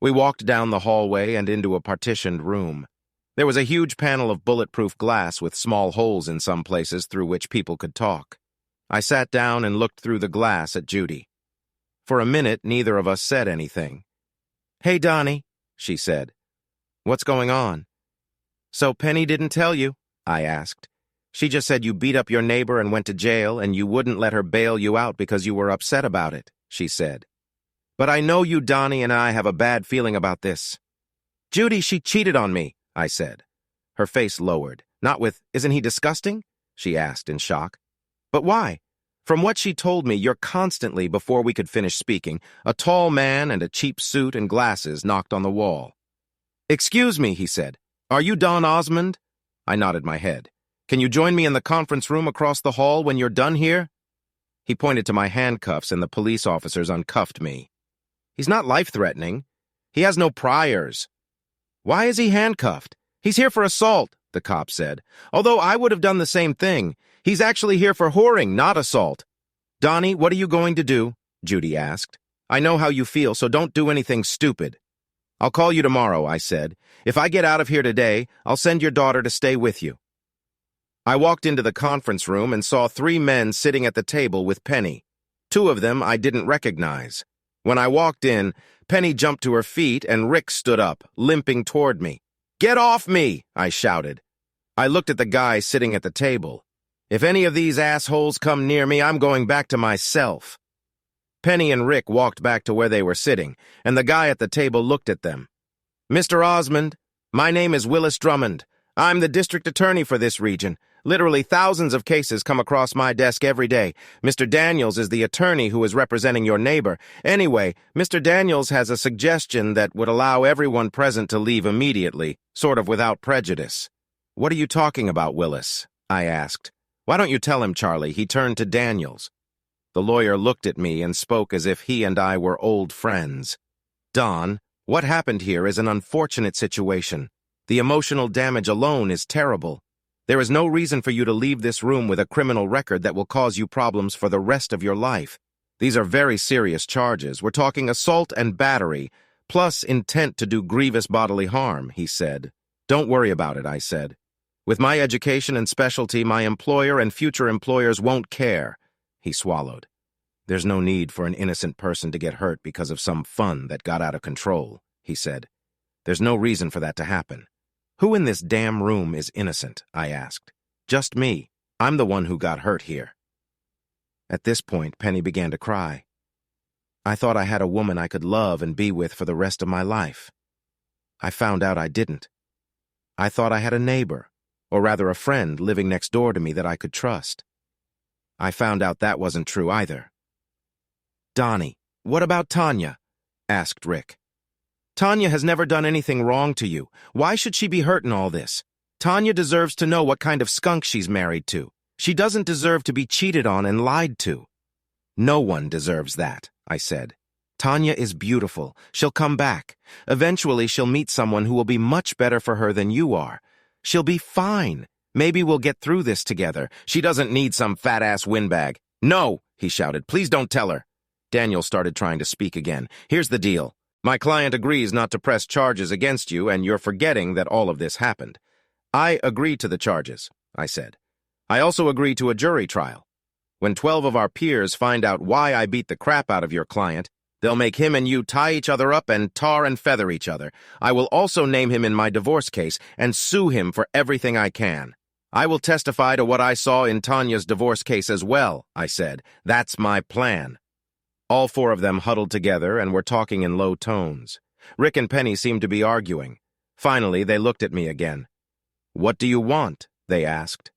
We walked down the hallway and into a partitioned room. There was a huge panel of bulletproof glass with small holes in some places through which people could talk. I sat down and looked through the glass at Judy. For a minute, neither of us said anything. "Hey, Donnie," she said. "What's going on?" "So Penny didn't tell you?" I asked. "She just said you beat up your neighbor and went to jail and you wouldn't let her bail you out because you were upset about it," she said. "But I know you, Donnie, and I have a bad feeling about this." "Judy, she cheated on me," I said. Her face lowered. Not with, "Isn't he disgusting?" she asked in shock. "But why? From what she told me, you're constantly, before we could finish speaking, a tall man and a cheap suit and glasses knocked on the wall." "Excuse me," he said. "Are you Don Osmond?" I nodded my head. "Can you join me in the conference room across the hall when you're done here?" He pointed to my handcuffs and the police officers uncuffed me. "He's not life-threatening. He has no priors." "Why is he handcuffed? He's here for assault," the cop said. "Although I would have done the same thing. He's actually here for whoring, not assault." "Donnie, what are you going to do?" Judy asked. "I know how you feel, so don't do anything stupid." "I'll call you tomorrow," I said. "If I get out of here today, I'll send your daughter to stay with you." I walked into the conference room and saw 3 men sitting at the table with Penny. 2 of them I didn't recognize. When I walked in, Penny jumped to her feet and Rick stood up, limping toward me. "Get off me!" I shouted. I looked at the guy sitting at the table. "If any of these assholes come near me, I'm going back to myself." Penny and Rick walked back to where they were sitting, and the guy at the table looked at them. "Mr. Osmond, my name is Willis Drummond. I'm the district attorney for this region. Literally thousands of cases come across my desk every day. Mr. Daniels is the attorney who is representing your neighbor. Anyway, Mr. Daniels has a suggestion that would allow everyone present to leave immediately, sort of without prejudice." "What are you talking about, Willis?" I asked. "Why don't you tell him, Charlie?" He turned to Daniels. The lawyer looked at me and spoke as if he and I were old friends. "Don, what happened here is an unfortunate situation. The emotional damage alone is terrible. There is no reason for you to leave this room with a criminal record that will cause you problems for the rest of your life. These are very serious charges. We're talking assault and battery, plus intent to do grievous bodily harm," he said. "Don't worry about it," I said. "With my education and specialty, my employer and future employers won't care." He swallowed. "There's no need for an innocent person to get hurt because of some fun that got out of control," he said. "There's no reason for that to happen." "Who in this damn room is innocent?" I asked. "Just me. I'm the one who got hurt here." At this point, Penny began to cry. "I thought I had a woman I could love and be with for the rest of my life. I found out I didn't. I thought I had a neighbor, or rather a friend, living next door to me that I could trust. I found out that wasn't true either." "Donnie, what about Tanya?" asked Rick. "Tanya has never done anything wrong to you. Why should she be hurt in all this? Tanya deserves to know what kind of skunk she's married to. She doesn't deserve to be cheated on and lied to." "No one deserves that," I said. "Tanya is beautiful. She'll come back. Eventually she'll meet someone who will be much better for her than you are. She'll be fine. Maybe we'll get through this together. She doesn't need some fat-ass windbag." "No!" he shouted. "Please don't tell her." Daniel started trying to speak again. "Here's the deal. My client agrees not to press charges against you, and you're forgetting that all of this happened." "I agree to the charges," I said. "I also agree to a jury trial. When 12 of our peers find out why I beat the crap out of your client, They'll make him and you tie each other up and tar and feather each other. I will also name him in my divorce case and sue him for everything I can. I will testify to what I saw in Tanya's divorce case as well, I said. That's my plan. All four of them huddled together and were talking in low tones. Rick and Penny seemed to be arguing. Finally, they looked at me again. "What do you want?" they asked.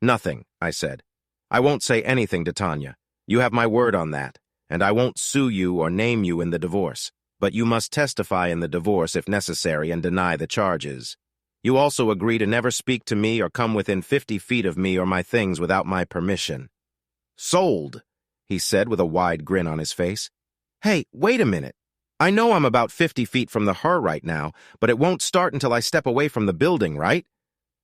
"Nothing," I said. "I won't say anything to Tanya. You have my word on that, and I won't sue you or name you in the divorce. But you must testify in the divorce if necessary and deny the charges. You also agree to never speak to me or come within 50 feet of me or my things without my permission." "Sold," he said with a wide grin on his face. "Hey, wait a minute. I know I'm about 50 feet from her right now, but it won't start until I step away from the building, right?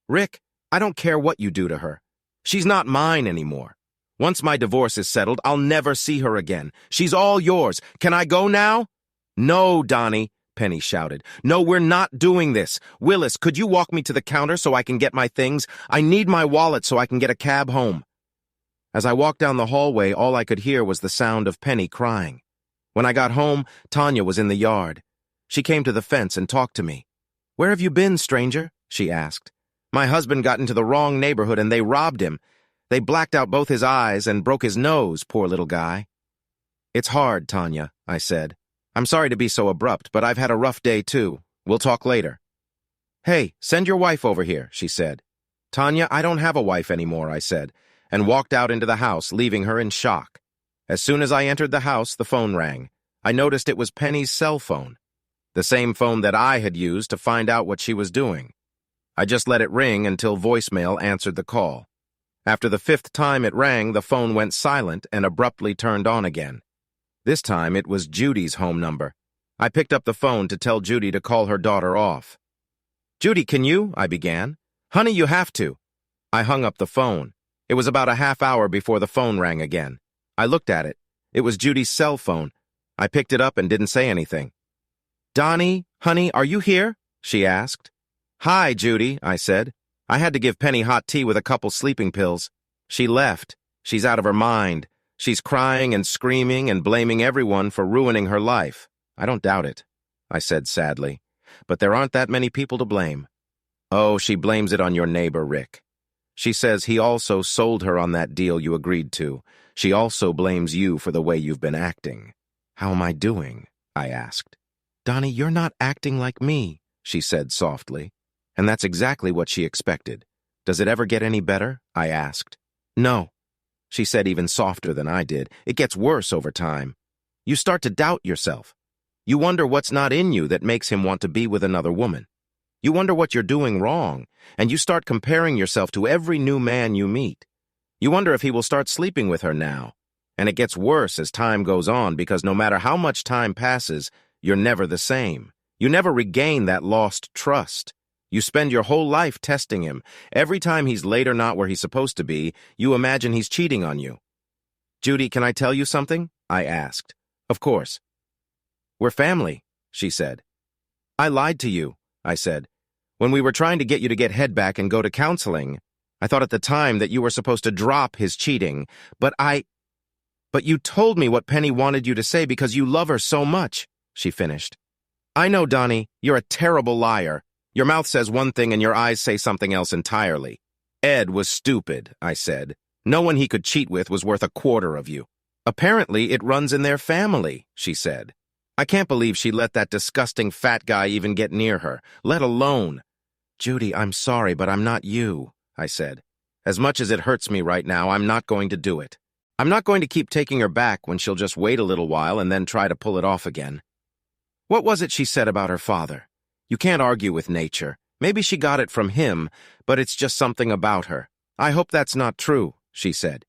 Rick, I don't care what you do to her. She's not mine anymore. Once my divorce is settled, I'll never see her again. She's all yours. Can I go now?" "No, Donnie," Penny shouted. "No, we're not doing this. Willis, could you walk me to the counter so I can get my things? I need my wallet so I can get a cab home." As I walked down the hallway, all I could hear was the sound of Penny crying. When I got home, Tanya was in the yard. She came to the fence and talked to me. "Where have you been, stranger?" she asked. "My husband got into the wrong neighborhood and they robbed him. They blacked out both his eyes and broke his nose, poor little guy." "It's hard, Tanya," I said. "I'm sorry to be so abrupt, but I've had a rough day too. We'll talk later." "Hey, send your wife over here," she said. "Tanya, I don't have a wife anymore," I said, and walked out into the house, leaving her in shock. As soon as I entered the house, the phone rang. I noticed it was Penny's cell phone, the same phone that I had used to find out what she was doing. I just let it ring until voicemail answered the call. After the 5th time it rang, the phone went silent and abruptly turned on again. This time it was Judy's home number. I picked up the phone to tell Judy to call her daughter off. "Judy, can you?" I began. "Honey, you have to." I hung up the phone. It was about a half hour before the phone rang again. I looked at it. It was Judy's cell phone. I picked it up and didn't say anything. "Donnie, honey, are you here?" she asked. "Hi, Judy," I said. "I had to give Penny hot tea with a couple sleeping pills. She left. She's out of her mind. She's crying and screaming and blaming everyone for ruining her life." "I don't doubt it," I said sadly. "But there aren't that many people to blame." "Oh, she blames it on your neighbor, Rick. She says he also sold her on that deal you agreed to. She also blames you for the way you've been acting." "How am I doing?" I asked. "Donnie, you're not acting like me," she said softly. And that's exactly what she expected. "Does it ever get any better?" I asked. "No," she said even softer than I did. "It gets worse over time. You start to doubt yourself. You wonder what's not in you that makes him want to be with another woman. You wonder what you're doing wrong, and you start comparing yourself to every new man you meet. You wonder if he will start sleeping with her now. And it gets worse as time goes on because no matter how much time passes, you're never the same. You never regain that lost trust. You spend your whole life testing him. Every time he's late or not where he's supposed to be, you imagine he's cheating on you." "Judy, can I tell you something?" I asked. "Of course." "We're family," she said. "I lied to you," I said. "When we were trying to get you to get head back and go to counseling, I thought at the time that you were supposed to drop his cheating, but you told me what Penny wanted you to say because you love her so much," she finished. "I know, Donnie, you're a terrible liar. Your mouth says one thing and your eyes say something else entirely." "Ed was stupid," I said. "No one he could cheat with was worth a quarter of you." "Apparently it runs in their family," she said. "I can't believe she let that disgusting fat guy even get near her, let alone—" "Judy, I'm sorry, but I'm not you," I said. "As much as it hurts me right now, I'm not going to do it. I'm not going to keep taking her back when she'll just wait a little while and then try to pull it off again." "What was it she said about her father? You can't argue with nature. Maybe she got it from him, but it's just something about her. I hope that's not true," she said.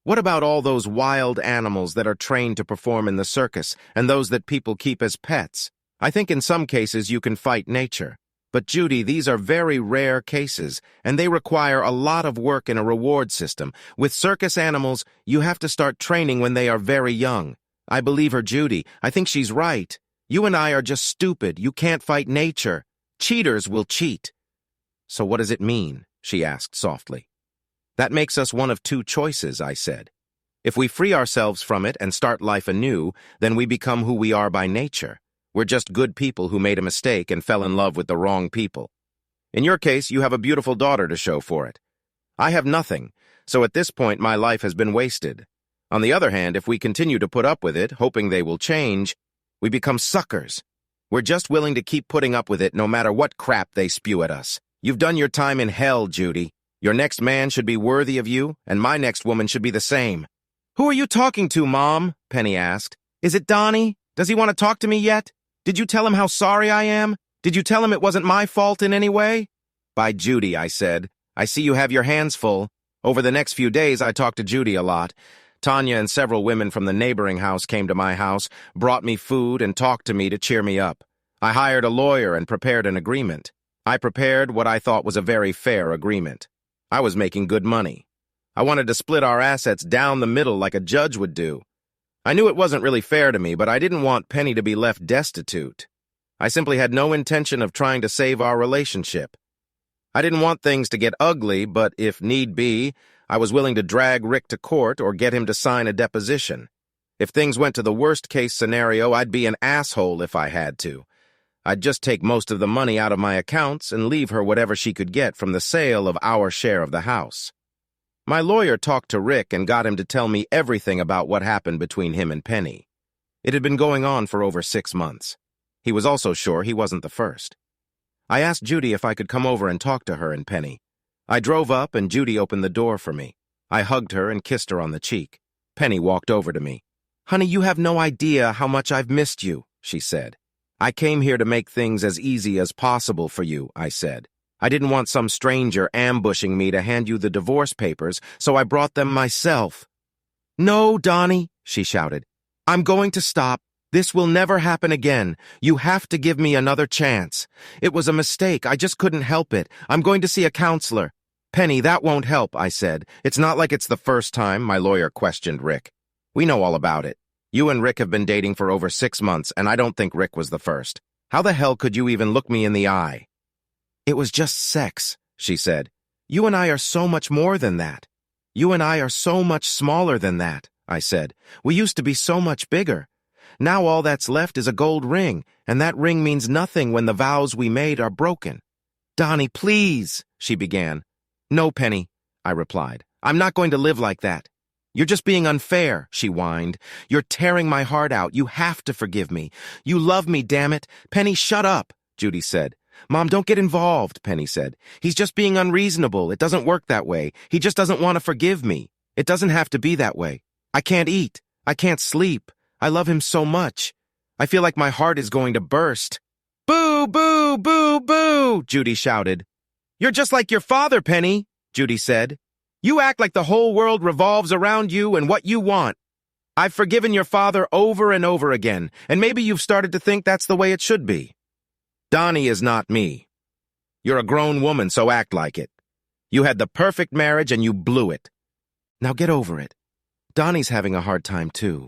"What about all those wild animals that are trained to perform in the circus and those that people keep as pets? I think in some cases you can fight nature. But Judy, these are very rare cases, and they require a lot of work in a reward system. With circus animals, you have to start training when they are very young. I believe her, Judy. I think she's right. You and I are just stupid. You can't fight nature. Cheaters will cheat." "So what does it mean?" she asked softly. "That makes us one of two choices," I said. If we free ourselves from it and start life anew, then we become who we are by nature. We're just good people who made a mistake and fell in love with the wrong people. In your case, you have a beautiful daughter to show for it. I have nothing, so at this point my life has been wasted. On the other hand, if we continue to put up with it, hoping they will change, we become suckers. We're just willing to keep putting up with it no matter what crap they spew at us. You've done your time in hell, Judy. Your next man should be worthy of you, and my next woman should be the same. Who are you talking to, Mom? Penny asked. Is it Donnie? Does he want to talk to me yet? Did you tell him how sorry I am? Did you tell him it wasn't my fault in any way? By Judy, I said. I see you have your hands full. Over the next few days, I talked to Judy a lot. Tanya and several women from the neighboring house came to my house, brought me food, and talked to me to cheer me up. I hired a lawyer and prepared an agreement. I prepared what I thought was a very fair agreement. I was making good money. I wanted to split our assets down the middle like a judge would do. I knew it wasn't really fair to me, but I didn't want Penny to be left destitute. I simply had no intention of trying to save our relationship. I didn't want things to get ugly, but if need be, I was willing to drag Rick to court or get him to sign a deposition. If things went to the worst-case scenario, I'd be an asshole if I had to. I'd just take most of the money out of my accounts and leave her whatever she could get from the sale of our share of the house. My lawyer talked to Rick and got him to tell me everything about what happened between him and Penny. It had been going on for over 6 months. He was also sure he wasn't the first. I asked Judy if I could come over and talk to her and Penny. I drove up and Judy opened the door for me. I hugged her and kissed her on the cheek. Penny walked over to me. Honey, you have no idea how much I've missed you, she said. I came here to make things as easy as possible for you, I said. I didn't want some stranger ambushing me to hand you the divorce papers, so I brought them myself. No, Donnie, she shouted. I'm going to stop. This will never happen again. You have to give me another chance. It was a mistake. I just couldn't help it. I'm going to see a counselor. Penny, that won't help, I said. It's not like it's the first time, my lawyer questioned Rick. We know all about it. You and Rick have been dating for over 6 months, and I don't think Rick was the first. How the hell could you even look me in the eye? It was just sex, she said. You and I are so much more than that. You and I are so much smaller than that, I said. We used to be so much bigger. Now all that's left is a gold ring, and that ring means nothing when the vows we made are broken. Donnie, please, she began. No, Penny, I replied. I'm not going to live like that. You're just being unfair, she whined. You're tearing my heart out. You have to forgive me. You love me, damn it. Penny, shut up, Judy said. Mom, don't get involved, Penny said. He's just being unreasonable. It doesn't work that way. He just doesn't want to forgive me. It doesn't have to be that way. I can't eat. I can't sleep. I love him so much. I feel like my heart is going to burst. Boo, boo, boo, boo, Judy shouted. You're just like your father, Penny, Judy said. You act like the whole world revolves around you and what you want. I've forgiven your father over and over again, and maybe you've started to think that's the way it should be. Donnie is not me. You're a grown woman, so act like it. You had the perfect marriage and you blew it. Now get over it. Donnie's having a hard time, too.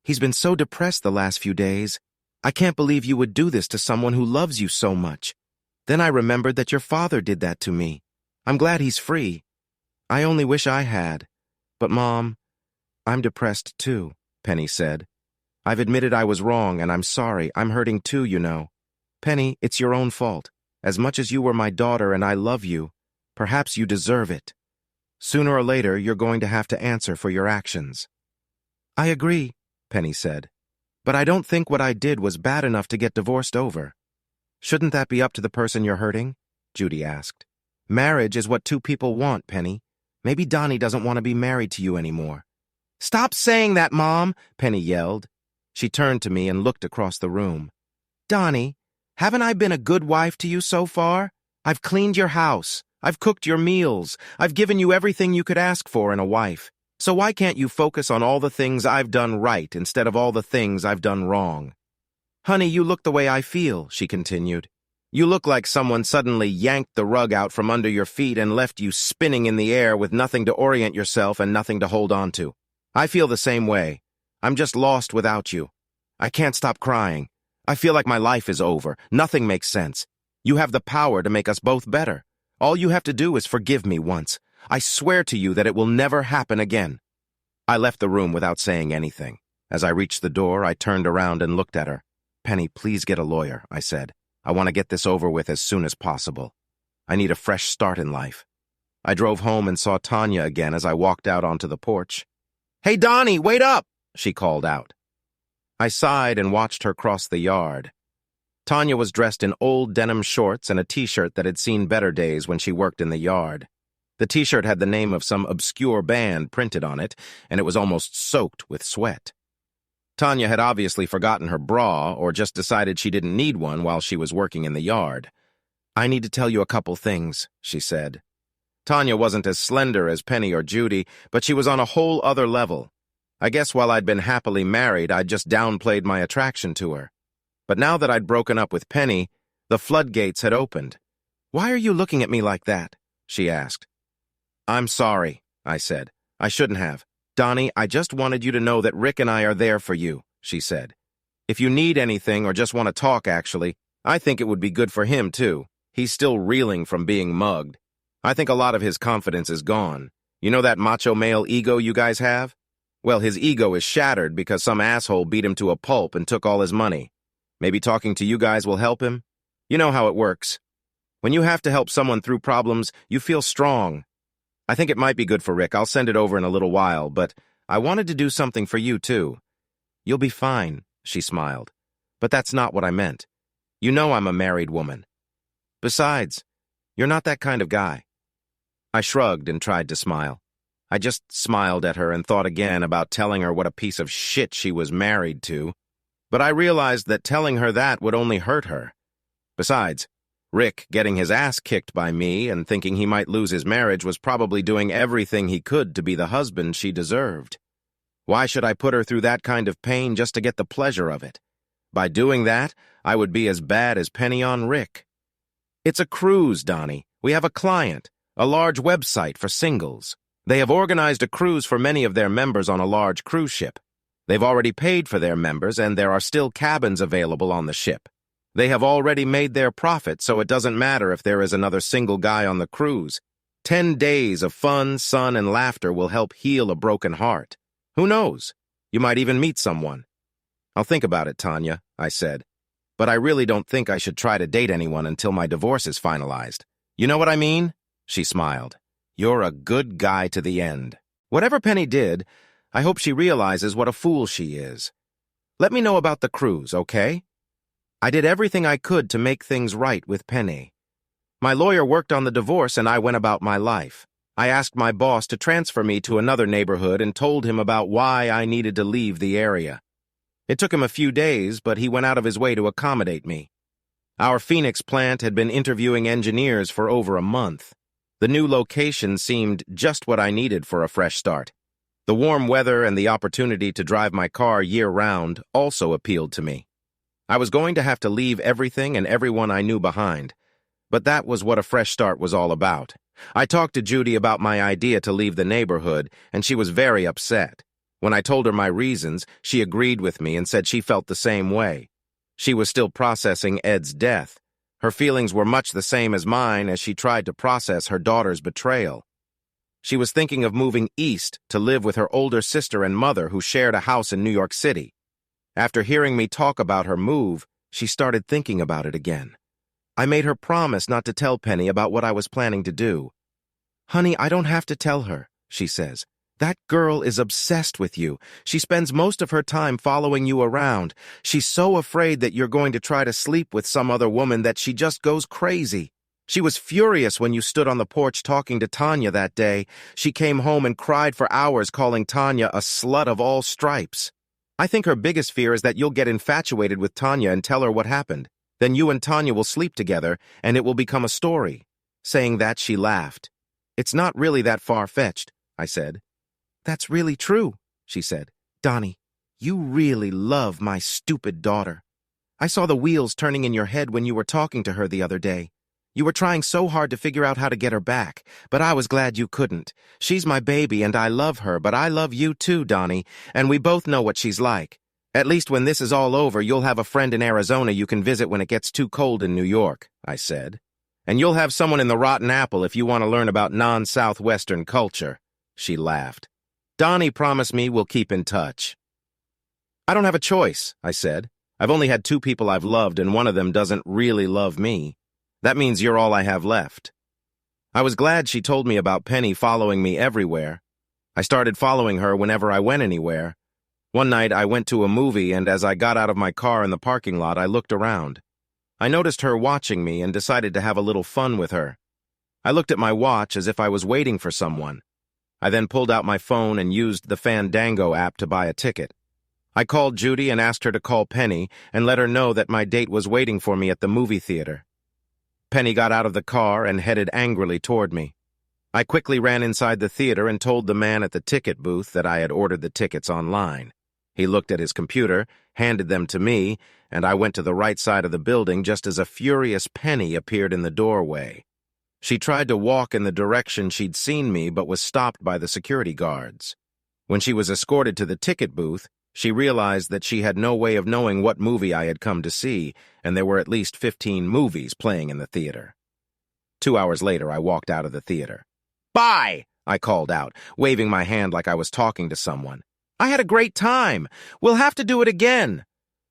He's been so depressed the last few days. I can't believe you would do this to someone who loves you so much. Then I remembered that your father did that to me. I'm glad he's free. I only wish I had. But, Mom, I'm depressed, too, Penny said. I've admitted I was wrong, and I'm sorry. I'm hurting, too, you know. Penny, it's your own fault. As much as you were my daughter and I love you, perhaps you deserve it. Sooner or later, you're going to have to answer for your actions. I agree, Penny said. But I don't think what I did was bad enough to get divorced over. Shouldn't that be up to the person you're hurting? Judy asked. Marriage is what two people want, Penny. Maybe Donnie doesn't want to be married to you anymore. Stop saying that, Mom, Penny yelled. She turned to me and looked across the room. Donnie, haven't I been a good wife to you so far? I've cleaned your house. I've cooked your meals. I've given you everything you could ask for in a wife. So why can't you focus on all the things I've done right instead of all the things I've done wrong? Honey, you look the way I feel, she continued. You look like someone suddenly yanked the rug out from under your feet and left you spinning in the air with nothing to orient yourself and nothing to hold on to. I feel the same way. I'm just lost without you. I can't stop crying. I feel like my life is over. Nothing makes sense. You have the power to make us both better. All you have to do is forgive me once. I swear to you that it will never happen again. I left the room without saying anything. As I reached the door, I turned around and looked at her. "Penny, please get a lawyer," I said. "I want to get this over with as soon as possible. I need a fresh start in life." I drove home and saw Tanya again as I walked out onto the porch. "Hey, Donnie, wait up!" she called out. I sighed and watched her cross the yard. Tanya was dressed in old denim shorts and a t-shirt that had seen better days when she worked in the yard. The t-shirt had the name of some obscure band printed on it, and it was almost soaked with sweat. Tanya had obviously forgotten her bra or just decided she didn't need one while she was working in the yard. "I need to tell you a couple things," she said. Tanya wasn't as slender as Penny or Judy, but she was on a whole other level. I guess while I'd been happily married, I'd just downplayed my attraction to her. But now that I'd broken up with Penny, the floodgates had opened. "Why are you looking at me like that?" she asked. "I'm sorry," I said. "I shouldn't have. Donnie, I just wanted you to know that Rick and I are there for you," she said. "If you need anything or just want to talk, actually, I think it would be good for him, too. He's still reeling from being mugged. I think a lot of his confidence is gone. You know that macho male ego you guys have? Well, his ego is shattered because some asshole beat him to a pulp and took all his money. Maybe talking to you guys will help him? You know how it works. When you have to help someone through problems, you feel strong. I think it might be good for Rick. I'll send it over in a little while, but I wanted to do something for you, too." "You'll be fine," she smiled. "But that's not what I meant. You know I'm a married woman. Besides, you're not that kind of guy." I shrugged and tried to smile. I just smiled at her and thought again about telling her what a piece of shit she was married to. But I realized that telling her that would only hurt her. Besides, Rick getting his ass kicked by me and thinking he might lose his marriage was probably doing everything he could to be the husband she deserved. Why should I put her through that kind of pain just to get the pleasure of it? By doing that, I would be as bad as Penny on Rick. "It's a cruise, Donnie. We have a client, a large website for singles. They have organized a cruise for many of their members on a large cruise ship. They've already paid for their members, and there are still cabins available on the ship. They have already made their profit, so it doesn't matter if there is another single guy on the cruise. 10 days of fun, sun, and laughter will help heal a broken heart. Who knows? You might even meet someone." "I'll think about it, Tanya," I said. "But I really don't think I should try to date anyone until my divorce is finalized. You know what I mean?" She smiled. "You're a good guy to the end. Whatever Penny did, I hope she realizes what a fool she is. Let me know about the cruise, okay?" I did everything I could to make things right with Penny. My lawyer worked on the divorce and I went about my life. I asked my boss to transfer me to another neighborhood and told him about why I needed to leave the area. It took him a few days, but he went out of his way to accommodate me. Our Phoenix plant had been interviewing engineers for over a month. The new location seemed just what I needed for a fresh start. The warm weather and the opportunity to drive my car year-round also appealed to me. I was going to have to leave everything and everyone I knew behind, but that was what a fresh start was all about. I talked to Judy about my idea to leave the neighborhood, and she was very upset. When I told her my reasons, she agreed with me and said she felt the same way. She was still processing Ed's death. Her feelings were much the same as mine as she tried to process her daughter's betrayal. She was thinking of moving east to live with her older sister and mother who shared a house in New York City. After hearing me talk about her move, she started thinking about it again. I made her promise not to tell Penny about what I was planning to do. "Honey, I don't have to tell her," she says. "That girl is obsessed with you. She spends most of her time following you around. She's so afraid that you're going to try to sleep with some other woman that she just goes crazy. She was furious when you stood on the porch talking to Tanya that day. She came home and cried for hours calling Tanya a slut of all stripes. I think her biggest fear is that you'll get infatuated with Tanya and tell her what happened. Then you and Tanya will sleep together, and it will become a story." Saying that, she laughed. "It's not really that far-fetched," I said. "That's really true," she said. "Donnie, you really love my stupid daughter. I saw the wheels turning in your head when you were talking to her the other day. You were trying so hard to figure out how to get her back, but I was glad you couldn't. She's my baby and I love her, but I love you too, Donnie, and we both know what she's like. At least when this is all over, you'll have a friend in Arizona you can visit when it gets too cold in New York," I said. "And you'll have someone in the Rotten Apple if you want to learn about non-Southwestern culture." She laughed. Donnie promised me we'll keep in touch. I don't have a choice, I said. I've only had 2 people I've loved, and one of them doesn't really love me. That means you're all I have left. I was glad she told me about Penny following me everywhere. I started following her whenever I went anywhere. One night I went to a movie, and as I got out of my car in the parking lot, I looked around. I noticed her watching me and decided to have a little fun with her. I looked at my watch as if I was waiting for someone. I then pulled out my phone and used the Fandango app to buy a ticket. I called Judy and asked her to call Penny and let her know that my date was waiting for me at the movie theater. Penny got out of the car and headed angrily toward me. I quickly ran inside the theater and told the man at the ticket booth that I had ordered the tickets online. He looked at his computer, handed them to me, and I went to the right side of the building just as a furious Penny appeared in the doorway. She tried to walk in the direction she'd seen me but was stopped by the security guards. When she was escorted to the ticket booth, she realized that she had no way of knowing what movie I had come to see, and there were at least 15 movies playing in the theater. 2 hours later, I walked out of the theater. "Bye!" I called out, waving my hand like I was talking to someone. "I had a great time. We'll have to do it again."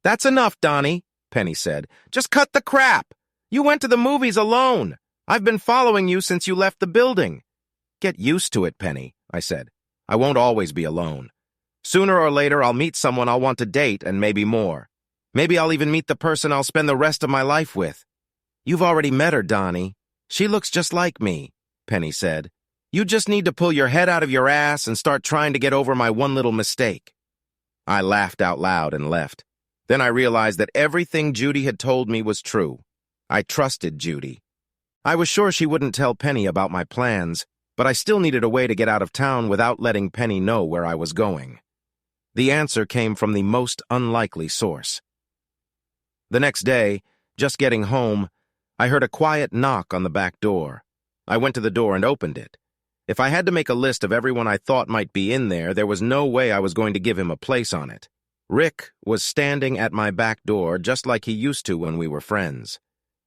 "That's enough, Donnie," Penny said. "Just cut the crap. You went to the movies alone. I've been following you since you left the building." "Get used to it, Penny," I said. "I won't always be alone. Sooner or later, I'll meet someone I'll want to date, and maybe more. Maybe I'll even meet the person I'll spend the rest of my life with." "You've already met her, Donnie. She looks just like me," Penny said. "You just need to pull your head out of your ass and start trying to get over my one little mistake." I laughed out loud and left. Then I realized that everything Judy had told me was true. I trusted Judy. I was sure she wouldn't tell Penny about my plans, but I still needed a way to get out of town without letting Penny know where I was going. The answer came from the most unlikely source. The next day, just getting home, I heard a quiet knock on the back door. I went to the door and opened it. If I had to make a list of everyone I thought might be in there was no way I was going to give him a place on it. Rick was standing at my back door just like he used to when we were friends.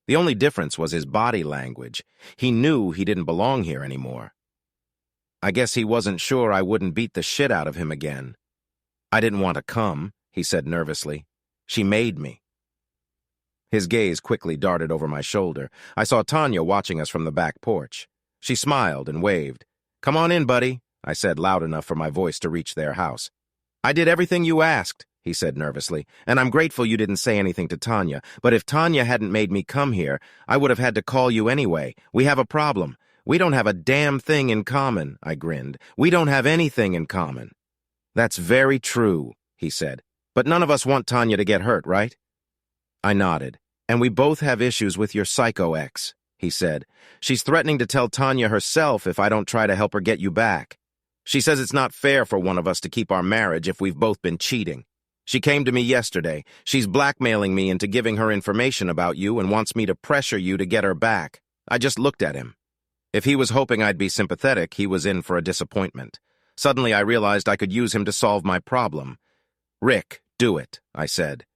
The only difference was his body language. He knew he didn't belong here anymore. I guess he wasn't sure I wouldn't beat the shit out of him again. "I didn't want to come," he said nervously. "She made me." His gaze quickly darted over my shoulder. I saw Tanya watching us from the back porch. She smiled and waved. "Come on in, buddy," I said loud enough for my voice to reach their house. "I did everything you asked," he said nervously, "and I'm grateful you didn't say anything to Tanya. But if Tanya hadn't made me come here, I would have had to call you anyway. We have a problem. We don't have a damn thing in common," I grinned. "We don't have anything in common." "That's very true," he said. "But none of us want Tanya to get hurt, right?" I nodded. "And we both have issues with your psycho ex," he said. "She's threatening to tell Tanya herself if I don't try to help her get you back. She says it's not fair for one of us to keep our marriage if we've both been cheating. She came to me yesterday. She's blackmailing me into giving her information about you and wants me to pressure you to get her back." I just looked at him. If he was hoping I'd be sympathetic, he was in for a disappointment. Suddenly I realized I could use him to solve my problem. "Rick, do it," I said.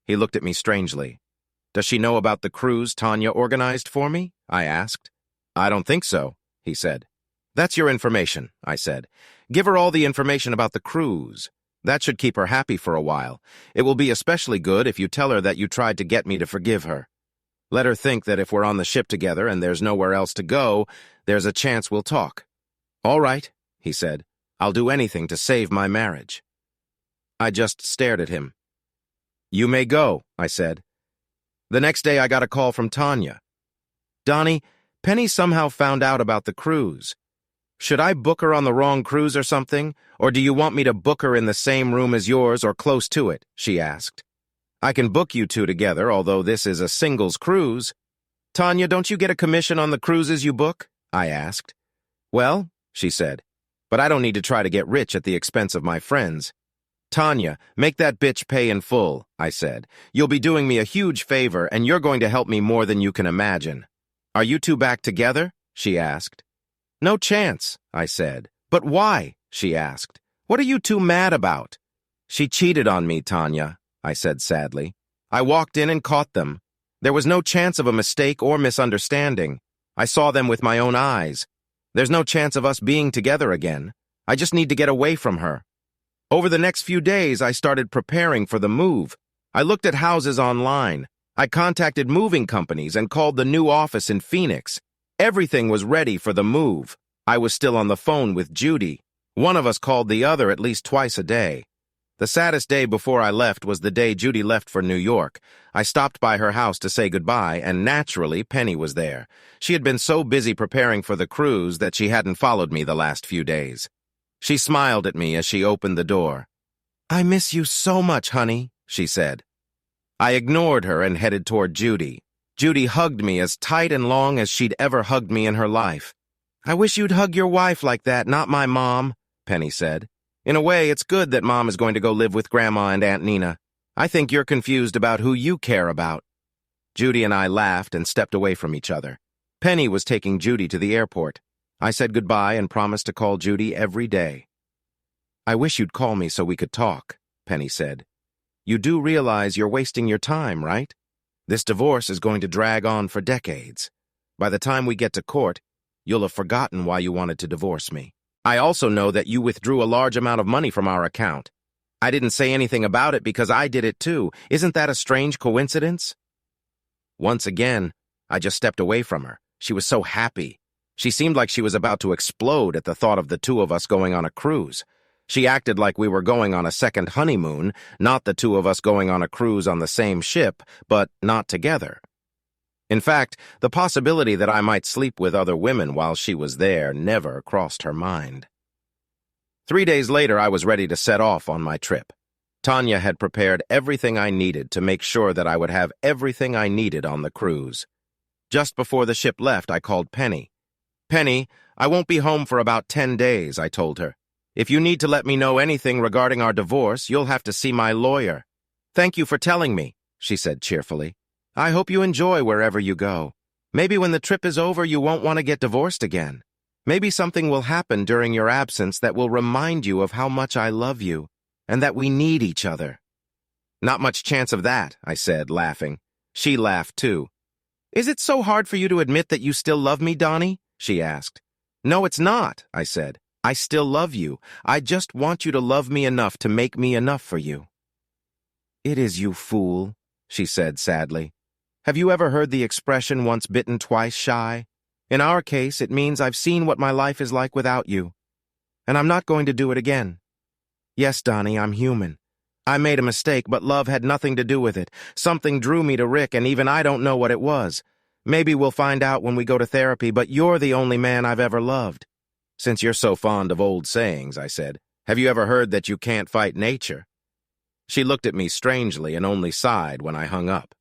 He looked at me strangely. "Does she know about the cruise Tanya organized for me?" I asked. "I don't think so," he said. "That's your information," I said. "Give her all the information about the cruise. That should keep her happy for a while. It will be especially good if you tell her that you tried to get me to forgive her. Let her think that if we're on the ship together and there's nowhere else to go, there's a chance we'll talk." "All right," he said. "I'll do anything to save my marriage." I just stared at him. "You may go," I said. The next day I got a call from Tanya. "Donnie, Penny somehow found out about the cruise. Should I book her on the wrong cruise or something? Or do you want me to book her in the same room as yours or close to it?" she asked. "I can book you two together, although this is a singles cruise." "Tanya, don't you get a commission on the cruises you book?" I asked. "Well," she said, "but I don't need to try to get rich at the expense of my friends." "Tanya, make that bitch pay in full," I said. "You'll be doing me a huge favor, and you're going to help me more than you can imagine." "Are you two back together?" she asked. "No chance," I said. "But why?" she asked. "What are you two mad about?" "She cheated on me, Tanya," I said sadly. "I walked in and caught them. There was no chance of a mistake or misunderstanding. I saw them with my own eyes. There's no chance of us being together again. I just need to get away from her. Over the next few days, I started preparing for the move. I looked at houses online. I contacted moving companies and called the new office in Phoenix. Everything was ready for the move. I was still on the phone with Judy. One of us called the other at least twice a day. The saddest day before I left was the day Judy left for New York. I stopped by her house to say goodbye, and naturally, Penny was there. She had been so busy preparing for the cruise that she hadn't followed me the last few days. She smiled at me as she opened the door. "I miss you so much, honey," she said. I ignored her and headed toward Judy. Judy hugged me as tight and long as she'd ever hugged me in her life. "I wish you'd hug your wife like that, not my mom," Penny said. "In a way, it's good that Mom is going to go live with Grandma and Aunt Nina. I think you're confused about who you care about." Judy and I laughed and stepped away from each other. Penny was taking Judy to the airport. I said goodbye and promised to call Judy every day. "I wish you'd call me so we could talk," Penny said. "You do realize you're wasting your time, right? This divorce is going to drag on for decades. By the time we get to court, you'll have forgotten why you wanted to divorce me. I also know that you withdrew a large amount of money from our account. I didn't say anything about it because I did it too. Isn't that a strange coincidence?" Once again, I just stepped away from her. She was so happy. She seemed like she was about to explode at the thought of the two of us going on a cruise. She acted like we were going on a second honeymoon, not the two of us going on a cruise on the same ship, but not together. In fact, the possibility that I might sleep with other women while she was there never crossed her mind. 3 days later, I was ready to set off on my trip. Tanya had prepared everything I needed to make sure that I would have everything I needed on the cruise. Just before the ship left, I called Penny. "Penny, I won't be home for about 10 days, I told her. "If you need to let me know anything regarding our divorce, you'll have to see my lawyer." "Thank you for telling me," she said cheerfully. "I hope you enjoy wherever you go. Maybe when the trip is over, you won't want to get divorced again. Maybe something will happen during your absence that will remind you of how much I love you and that we need each other." "Not much chance of that," I said, laughing. She laughed, too. "Is it so hard for you to admit that you still love me, Donnie?" she asked. "No, it's not," I said. "I still love you. I just want you to love me enough to make me enough for you." "It is, you fool," she said sadly. "Have you ever heard the expression, once bitten, twice shy? In our case, it means I've seen what my life is like without you, and I'm not going to do it again. Yes, Donnie, I'm human. I made a mistake, but love had nothing to do with it. Something drew me to Rick, and even I don't know what it was. Maybe we'll find out when we go to therapy, but you're the only man I've ever loved." "Since you're so fond of old sayings," I said, "have you ever heard that you can't fight nature?" She looked at me strangely and only sighed when I hung up.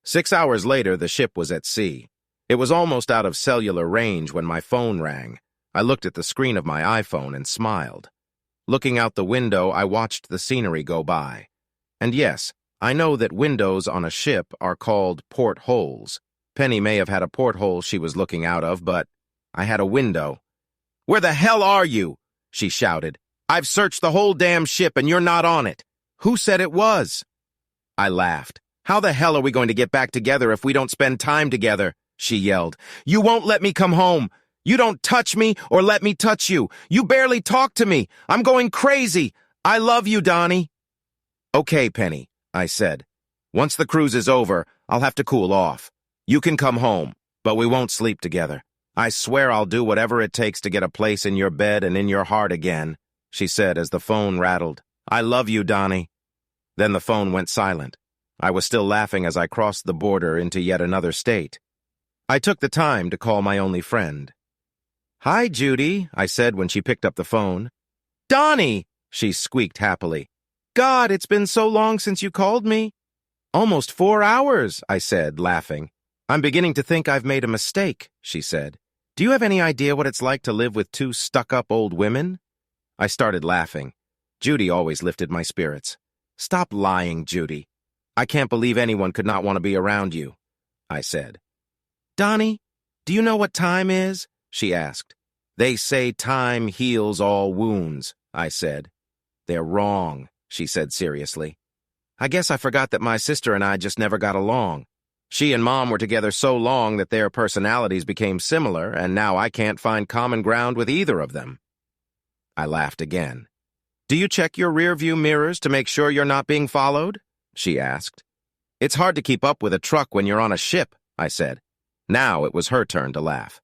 6 hours later, the ship was at sea. It was almost out of cellular range when my phone rang. I looked at the screen of my iPhone and smiled. Looking out the window, I watched the scenery go by. And yes, I know that windows on a ship are called portholes. Penny may have had a porthole she was looking out of, but I had a window. "Where the hell are you?" she shouted. "I've searched the whole damn ship and you're not on it. Who said it was?" I laughed. "How the hell are we going to get back together if we don't spend time together?" she yelled. "You won't let me come home. You don't touch me or let me touch you. You barely talk to me. I'm going crazy. I love you, Donnie." "Okay, Penny," I said. "Once the cruise is over, I'll have to cool off. You can come home, but we won't sleep together. I swear I'll do whatever it takes to get a place in your bed and in your heart again," she said as the phone rattled. "I love you, Donnie." Then the phone went silent. I was still laughing as I crossed the border into yet another state. I took the time to call my only friend. "Hi, Judy," I said when she picked up the phone. "Donnie," she squeaked happily. "God, it's been so long since you called me." "Almost 4 hours," I said, laughing. "I'm beginning to think I've made a mistake," she said. "Do you have any idea what it's like to live with 2 stuck-up old women?" I started laughing. Judy always lifted my spirits. "Stop lying, Judy. I can't believe anyone could not want to be around you," I said. "Donnie, do you know what time is?" she asked. "They say time heals all wounds," I said. "They're wrong," she said seriously. "I guess I forgot that my sister and I just never got along. She and Mom were together so long that their personalities became similar, and now I can't find common ground with either of them." I laughed again. Do you check your rearview mirrors to make sure you're not being followed? She asked. It's hard to keep up with a truck when you're on a ship, I said. Now it was her turn to laugh.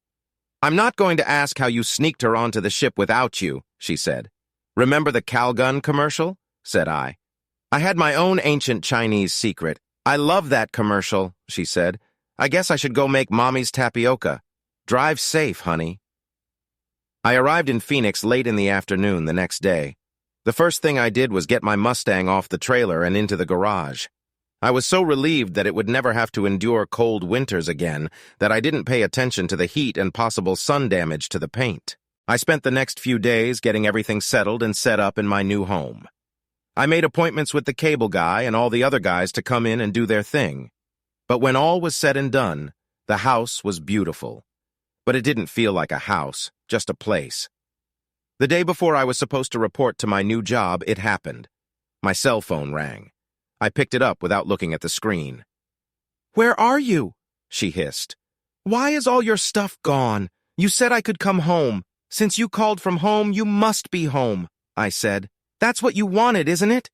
I'm not going to ask how you sneaked her onto the ship without you, she said. Remember the Calgon commercial? Said I. I had my own ancient Chinese secret. I love that commercial, she said. I guess I should go make Mommy's tapioca. Drive safe, honey. I arrived in Phoenix late in the afternoon the next day. The first thing I did was get my Mustang off the trailer and into the garage. I was so relieved that it would never have to endure cold winters again that I didn't pay attention to the heat and possible sun damage to the paint. I spent the next few days getting everything settled and set up in my new home. I made appointments with the cable guy and all the other guys to come in and do their thing. But when all was said and done, the house was beautiful. But it didn't feel like a house, just a place. The day before I was supposed to report to my new job, it happened. My cell phone rang. I picked it up without looking at the screen. "Where are you?" she hissed. "Why is all your stuff gone? You said I could come home. Since you called from home, you must be home," I said. "That's what you wanted, isn't it?"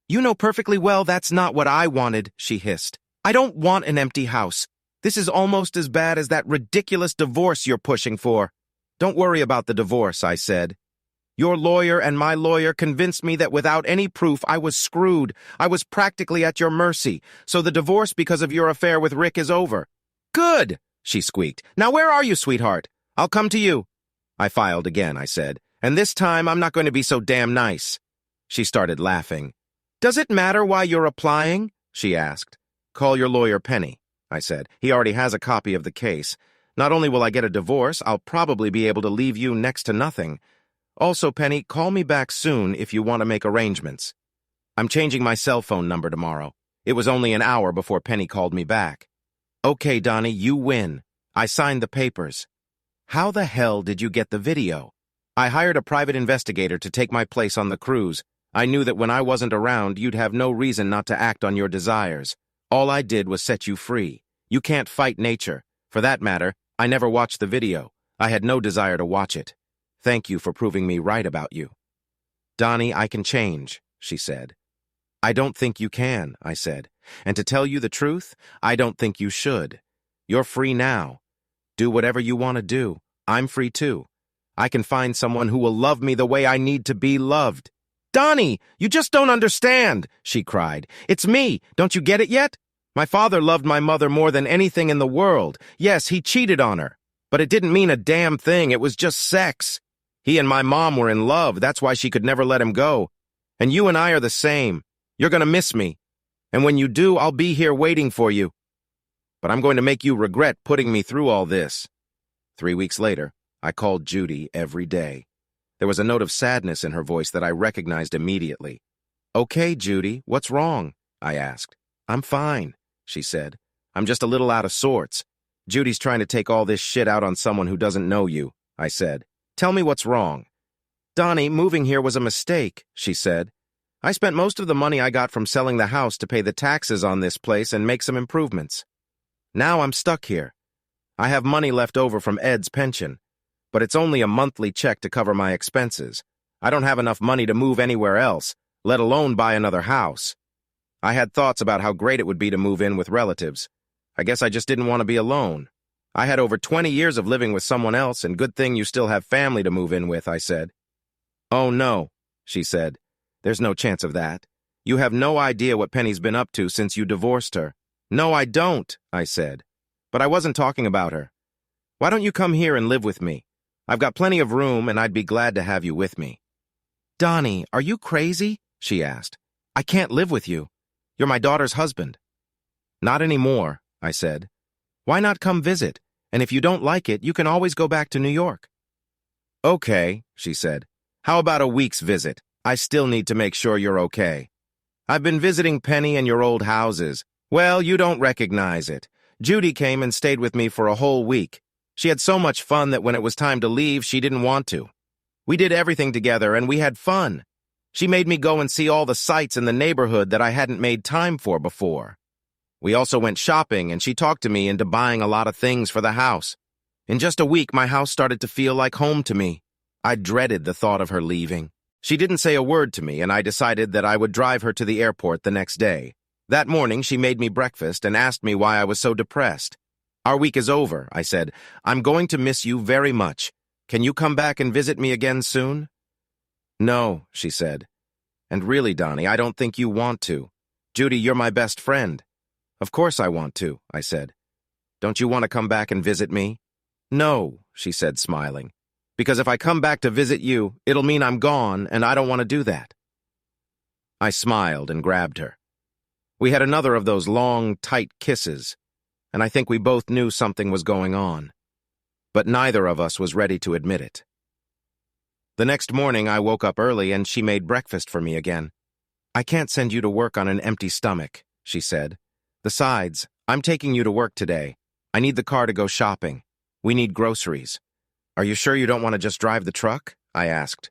"You know perfectly well that's not what I wanted," she hissed. "I don't want an empty house. This is almost as bad as that ridiculous divorce you're pushing for." "Don't worry about the divorce," I said. "Your lawyer and my lawyer convinced me that without any proof I was screwed. I was practically at your mercy, so the divorce because of your affair with Rick is over." "Good," she squeaked. "Now where are you, sweetheart? I'll come to you." I filed again, I said, "and this time I'm not going to be so damn nice." She started laughing. "Does it matter why you're applying?" she asked. "Call your lawyer Penny," I said. "He already has a copy of the case. Not only will I get a divorce, I'll probably be able to leave you next to nothing. Also, Penny, call me back soon if you want to make arrangements. I'm changing my cell phone number tomorrow." It was only an hour before Penny called me back. "Okay, Donnie, you win. I signed the papers." "How the hell did you get the video?" "I hired a private investigator to take my place on the cruise. I knew that when I wasn't around, you'd have no reason not to act on your desires. All I did was set you free. You can't fight nature. For that matter, I never watched the video. I had no desire to watch it. Thank you for proving me right about you." "Donnie, I can change," she said. "I don't think you can," I said. "And to tell you the truth, I don't think you should. You're free now. Do whatever you want to do. I'm free too. I can find someone who will love me the way I need to be loved." "Donnie, you just don't understand," she cried. "It's me. Don't you get it yet? My father loved my mother more than anything in the world. Yes, he cheated on her. But it didn't mean a damn thing. It was just sex. He and my mom were in love. That's why she could never let him go. And you and I are the same. You're going to miss me. And when you do, I'll be here waiting for you. But I'm going to make you regret putting me through all this." 3 weeks later, I called Judy every day. There was a note of sadness in her voice that I recognized immediately. "Okay, Judy, what's wrong?" I asked. "I'm fine," she said. "I'm just a little out of sorts. Judy's trying to take all this shit out on someone who doesn't know you," I said. "Tell me what's wrong." "Donnie, moving here was a mistake," she said. "I spent most of the money I got from selling the house to pay the taxes on this place and make some improvements. Now I'm stuck here. I have money left over from Ed's pension, but it's only a monthly check to cover my expenses. I don't have enough money to move anywhere else, let alone buy another house. I had thoughts about how great it would be to move in with relatives. I guess I just didn't want to be alone. I had over 20 years of living with someone else, and good thing you still have family to move in with," I said. "Oh, no," she said. "There's no chance of that. You have no idea what Penny's been up to since you divorced her." "No, I don't," I said. "But I wasn't talking about her. Why don't you come here and live with me? I've got plenty of room, and I'd be glad to have you with me." "Donnie, are you crazy?" she asked. "I can't live with you. You're my daughter's husband." "Not anymore," I said. "Why not come visit? And if you don't like it, you can always go back to New York." "Okay," she said. "How about a week's visit? I still need to make sure you're okay. I've been visiting Penny and your old houses. Well, you don't recognize it. Judy came and stayed with me for a whole week. She had so much fun that when it was time to leave, she didn't want to. We did everything together, and we had fun. She made me go and see all the sights in the neighborhood that I hadn't made time for before. We also went shopping, and she talked to me into buying a lot of things for the house. In just a week, my house started to feel like home to me. I dreaded the thought of her leaving. She didn't say a word to me, and I decided that I would drive her to the airport the next day. That morning, she made me breakfast and asked me why I was so depressed. "Our week is over," I said. "I'm going to miss you very much. Can you come back and visit me again soon?" "No," she said. "And really, Donnie, I don't think you want to. Judy, you're my best friend." "Of course I want to," I said. "Don't you want to come back and visit me?" "No," she said, smiling. "Because if I come back to visit you, it'll mean I'm gone, and I don't want to do that." I smiled and grabbed her. We had another of those long, tight kisses, and I think we both knew something was going on. But neither of us was ready to admit it. The next morning, I woke up early and she made breakfast for me again. "I can't send you to work on an empty stomach," she said. "Besides, I'm taking you to work today. I need the car to go shopping. We need groceries." "Are you sure you don't want to just drive the truck?" I asked.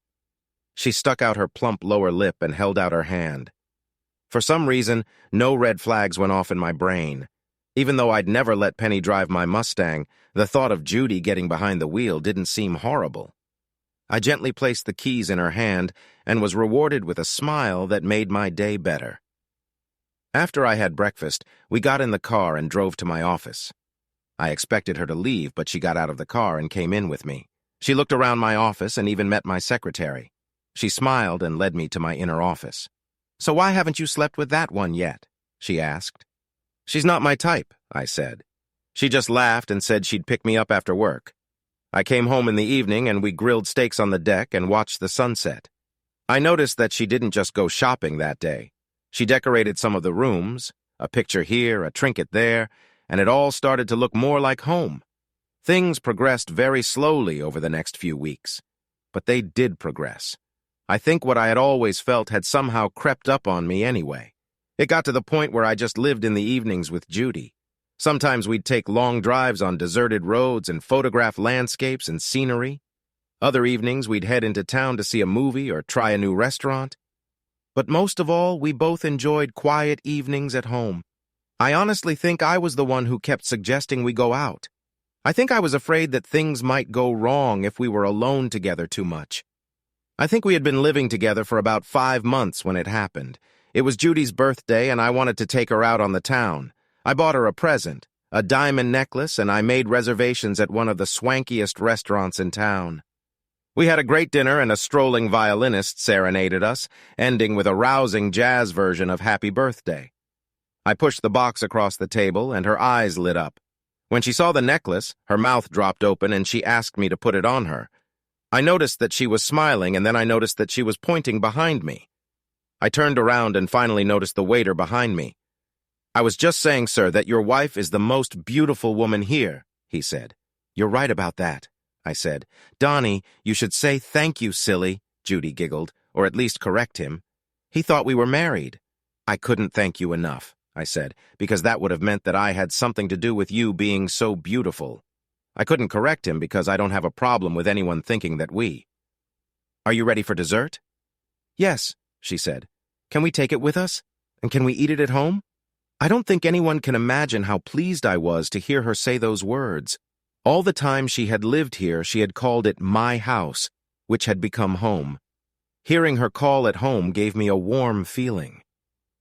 She stuck out her plump lower lip and held out her hand. For some reason, no red flags went off in my brain. Even though I'd never let Penny drive my Mustang, the thought of Judy getting behind the wheel didn't seem horrible. I gently placed the keys in her hand and was rewarded with a smile that made my day better. After I had breakfast, we got in the car and drove to my office. I expected her to leave, but she got out of the car and came in with me. She looked around my office and even met my secretary. She smiled and led me to my inner office. "So why haven't you slept with that one yet?" she asked. "She's not my type," I said. "She just laughed and said she'd pick me up after work. I came home in the evening and we grilled steaks on the deck and watched the sunset. I noticed that she didn't just go shopping that day. She decorated some of the rooms, a picture here, a trinket there, and it all started to look more like home. Things progressed very slowly over the next few weeks, but they did progress. I think what I had always felt had somehow crept up on me anyway. It got to the point where I just lived in the evenings with Judy. Sometimes we'd take long drives on deserted roads and photograph landscapes and scenery. Other evenings we'd head into town to see a movie or try a new restaurant. But most of all, we both enjoyed quiet evenings at home. I honestly think I was the one who kept suggesting we go out. I think I was afraid that things might go wrong if we were alone together too much. I think we had been living together for about 5 months when it happened. It was Judy's birthday, and I wanted to take her out on the town. I bought her a present, a diamond necklace, and I made reservations at one of the swankiest restaurants in town. We had a great dinner, and a strolling violinist serenaded us, ending with a rousing jazz version of Happy Birthday. I pushed the box across the table, and her eyes lit up. When she saw the necklace, her mouth dropped open, and she asked me to put it on her. I noticed that she was smiling, and then I noticed that she was pointing behind me. I turned around and finally noticed the waiter behind me. "I was just saying, sir, that your wife is the most beautiful woman here," he said. "You're right about that," I said. "Donnie, you should say thank you, silly," Judy giggled, or at least correct him. "He thought we were married." "I couldn't thank you enough," I said, "because that would have meant that I had something to do with you being so beautiful." I couldn't correct him because I don't have a problem with anyone thinking that we. "Are you ready for dessert?" "Yes," she said. "Can we take it with us? And can we eat it at home?" I don't think anyone can imagine how pleased I was to hear her say those words. All the time she had lived here, she had called it my house, which had become home. Hearing her call it home gave me a warm feeling.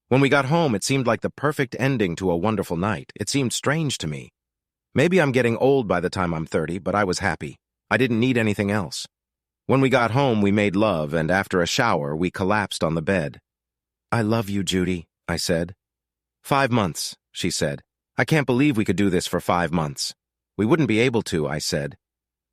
When we got home, it seemed like the perfect ending to a wonderful night. It seemed strange to me. Maybe I'm getting old by the time I'm 30, but I was happy. I didn't need anything else. When we got home, we made love, and after a shower, we collapsed on the bed. "I love you, Judy," I said. 5 months, she said. "I can't believe we could do this for 5 months." "We wouldn't be able to," I said.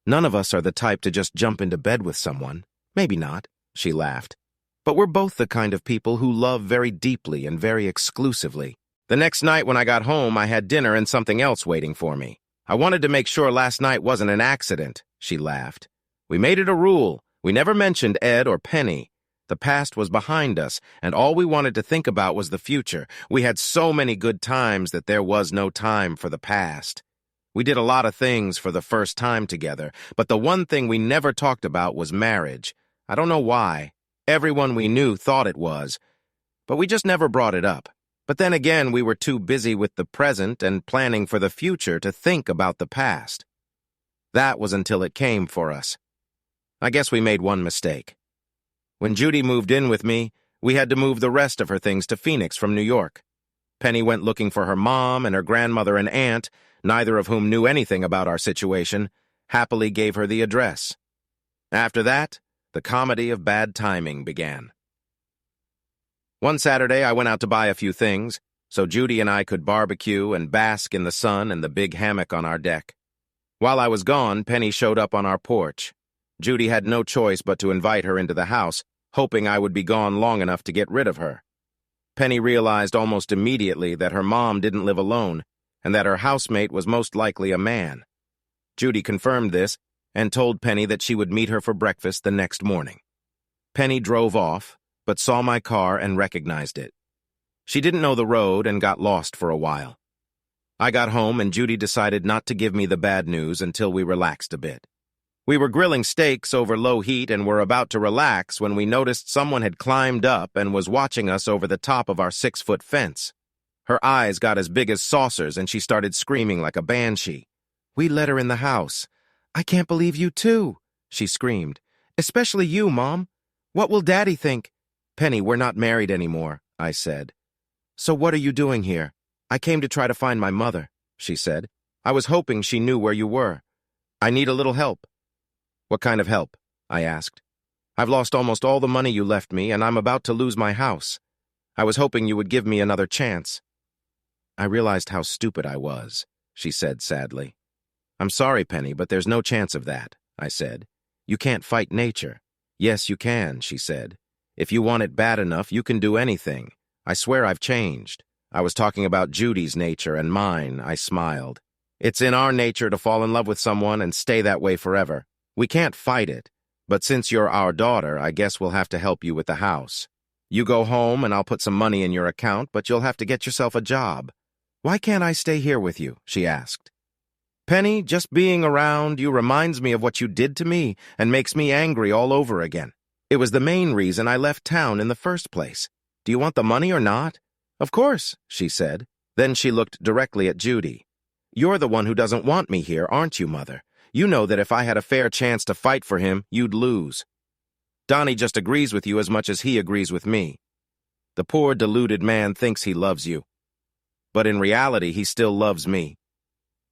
"None of us are the type to just jump into bed with someone." "Maybe not," she laughed. "But we're both the kind of people who love very deeply and very exclusively." The next night when I got home, I had dinner and something else waiting for me. "I wanted to make sure last night wasn't an accident," she laughed. "We made it a rule. We never mentioned Ed or Penny. The past was behind us, and all we wanted to think about was the future. We had so many good times that there was no time for the past. We did a lot of things for the first time together, but the one thing we never talked about was marriage. I don't know why. Everyone we knew thought it was, but we just never brought it up. But then again, we were too busy with the present and planning for the future to think about the past. That was until it came for us. I guess we made one mistake. When Judy moved in with me, we had to move the rest of her things to Phoenix from New York. Penny went looking for her mom and her grandmother and aunt, neither of whom knew anything about our situation, happily gave her the address. After that, the comedy of bad timing began. One Saturday, I went out to buy a few things, so Judy and I could barbecue and bask in the sun and the big hammock on our deck. While I was gone, Penny showed up on our porch. Judy had no choice but to invite her into the house, hoping I would be gone long enough to get rid of her. Penny realized almost immediately that her mom didn't live alone, and that her housemate was most likely a man. Judy confirmed this and told Penny that she would meet her for breakfast the next morning. Penny drove off, but saw my car and recognized it. She didn't know the road and got lost for a while. I got home and Judy decided not to give me the bad news until we relaxed a bit. We were grilling steaks over low heat and were about to relax when we noticed someone had climbed up and was watching us over the top of our 6-foot fence. Her eyes got as big as saucers and she started screaming like a banshee. We let her in the house. "I can't believe you too," she screamed. "Especially you, Mom. What will Daddy think?" "Penny, we're not married anymore," I said. "So what are you doing here?" "I came to try to find my mother," she said. "I was hoping she knew where you were. I need a little help." "What kind of help?" I asked. "I've lost almost all the money you left me, and I'm about to lose my house. I was hoping you would give me another chance." I realized how stupid I was, she said sadly. "I'm sorry, Penny, but there's no chance of that," I said. "You can't fight nature." "Yes, you can," she said. "If you want it bad enough, you can do anything. I swear I've changed." I was talking about Judy's nature and mine, I smiled. "It's in our nature to fall in love with someone and stay that way forever. We can't fight it, but since you're our daughter, I guess we'll have to help you with the house. You go home and I'll put some money in your account, but you'll have to get yourself a job." "Why can't I stay here with you?" she asked. "Penny, just being around you reminds me of what you did to me and makes me angry all over again. It was the main reason I left town in the first place. Do you want the money or not?" "Of course," she said. Then she looked directly at Judy. "You're the one who doesn't want me here, aren't you, Mother? You know that if I had a fair chance to fight for him, you'd lose. Donnie just agrees with you as much as he agrees with me. The poor, deluded man thinks he loves you. But in reality, he still loves me.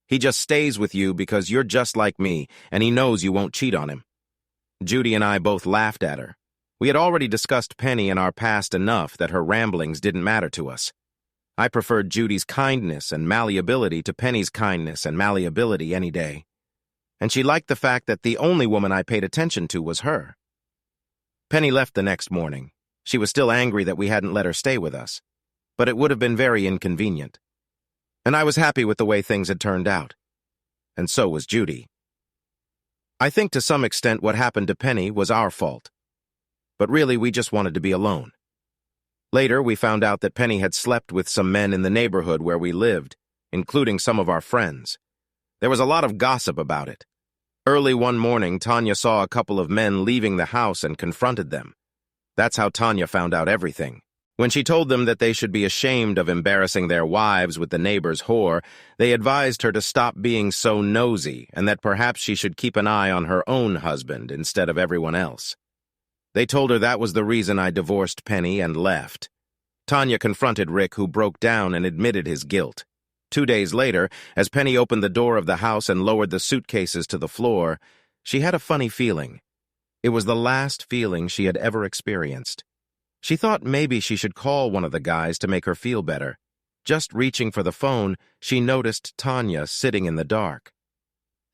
He just stays with you because you're just like me, and he knows you won't cheat on him." Judy and I both laughed at her. We had already discussed Penny and our past enough that her ramblings didn't matter to us. I preferred Judy's kindness and malleability to Penny's kindness and malleability any day. And she liked the fact that the only woman I paid attention to was her. Penny left the next morning. She was still angry that we hadn't let her stay with us, but it would have been very inconvenient. And I was happy with the way things had turned out. And so was Judy. I think to some extent what happened to Penny was our fault. But really, we just wanted to be alone. Later, we found out that Penny had slept with some men in the neighborhood where we lived, including some of our friends. There was a lot of gossip about it. Early one morning, Tanya saw a couple of men leaving the house and confronted them. That's how Tanya found out everything. When she told them that they should be ashamed of embarrassing their wives with the neighbor's whore, they advised her to stop being so nosy and that perhaps she should keep an eye on her own husband instead of everyone else. They told her that was the reason I divorced Penny and left. Tanya confronted Rick, who broke down and admitted his guilt. 2 days later, as Penny opened the door of the house and lowered the suitcases to the floor, she had a funny feeling. It was the last feeling she had ever experienced. She thought maybe she should call one of the guys to make her feel better. Just reaching for the phone, she noticed Tanya sitting in the dark.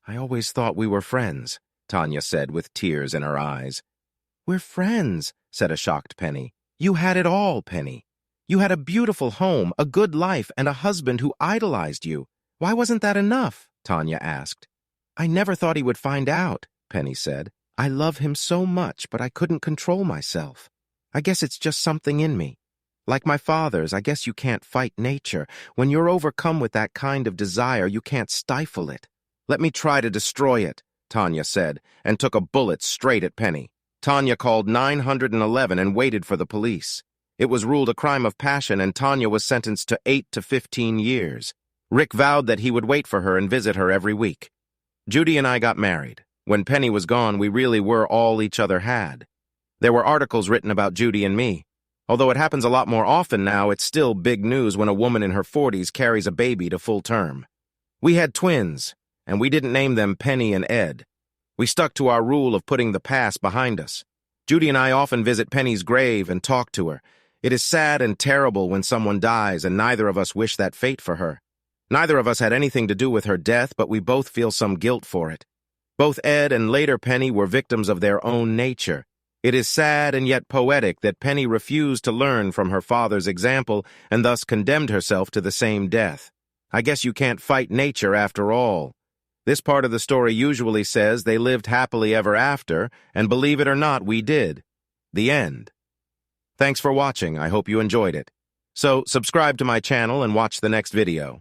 "I always thought we were friends," Tanya said with tears in her eyes. "We're friends," said a shocked Penny. "You had it all, Penny. You had a beautiful home, a good life, and a husband who idolized you. Why wasn't that enough?" Tanya asked. "I never thought he would find out," Penny said. "I love him so much, but I couldn't control myself. I guess it's just something in me. Like my father's, I guess you can't fight nature. When you're overcome with that kind of desire, you can't stifle it." "Let me try to destroy it," Tanya said, and took a bullet straight at Penny. Tanya called 911 and waited for the police. It was ruled a crime of passion, and Tanya was sentenced to 8 to 15 years. Rick vowed that he would wait for her and visit her every week. Judy and I got married. When Penny was gone, we really were all each other had. There were articles written about Judy and me. Although it happens a lot more often now, it's still big news when a woman in her 40s carries a baby to full term. We had twins, and we didn't name them Penny and Ed. We stuck to our rule of putting the past behind us. Judy and I often visit Penny's grave and talk to her. It is sad and terrible when someone dies, and neither of us wish that fate for her. Neither of us had anything to do with her death, but we both feel some guilt for it. Both Ed and later Penny were victims of their own nature. It is sad and yet poetic that Penny refused to learn from her father's example and thus condemned herself to the same death. I guess you can't fight nature after all. This part of the story usually says they lived happily ever after, and believe it or not, we did. The end. Thanks for watching. I hope you enjoyed it. So, subscribe to my channel and watch the next video.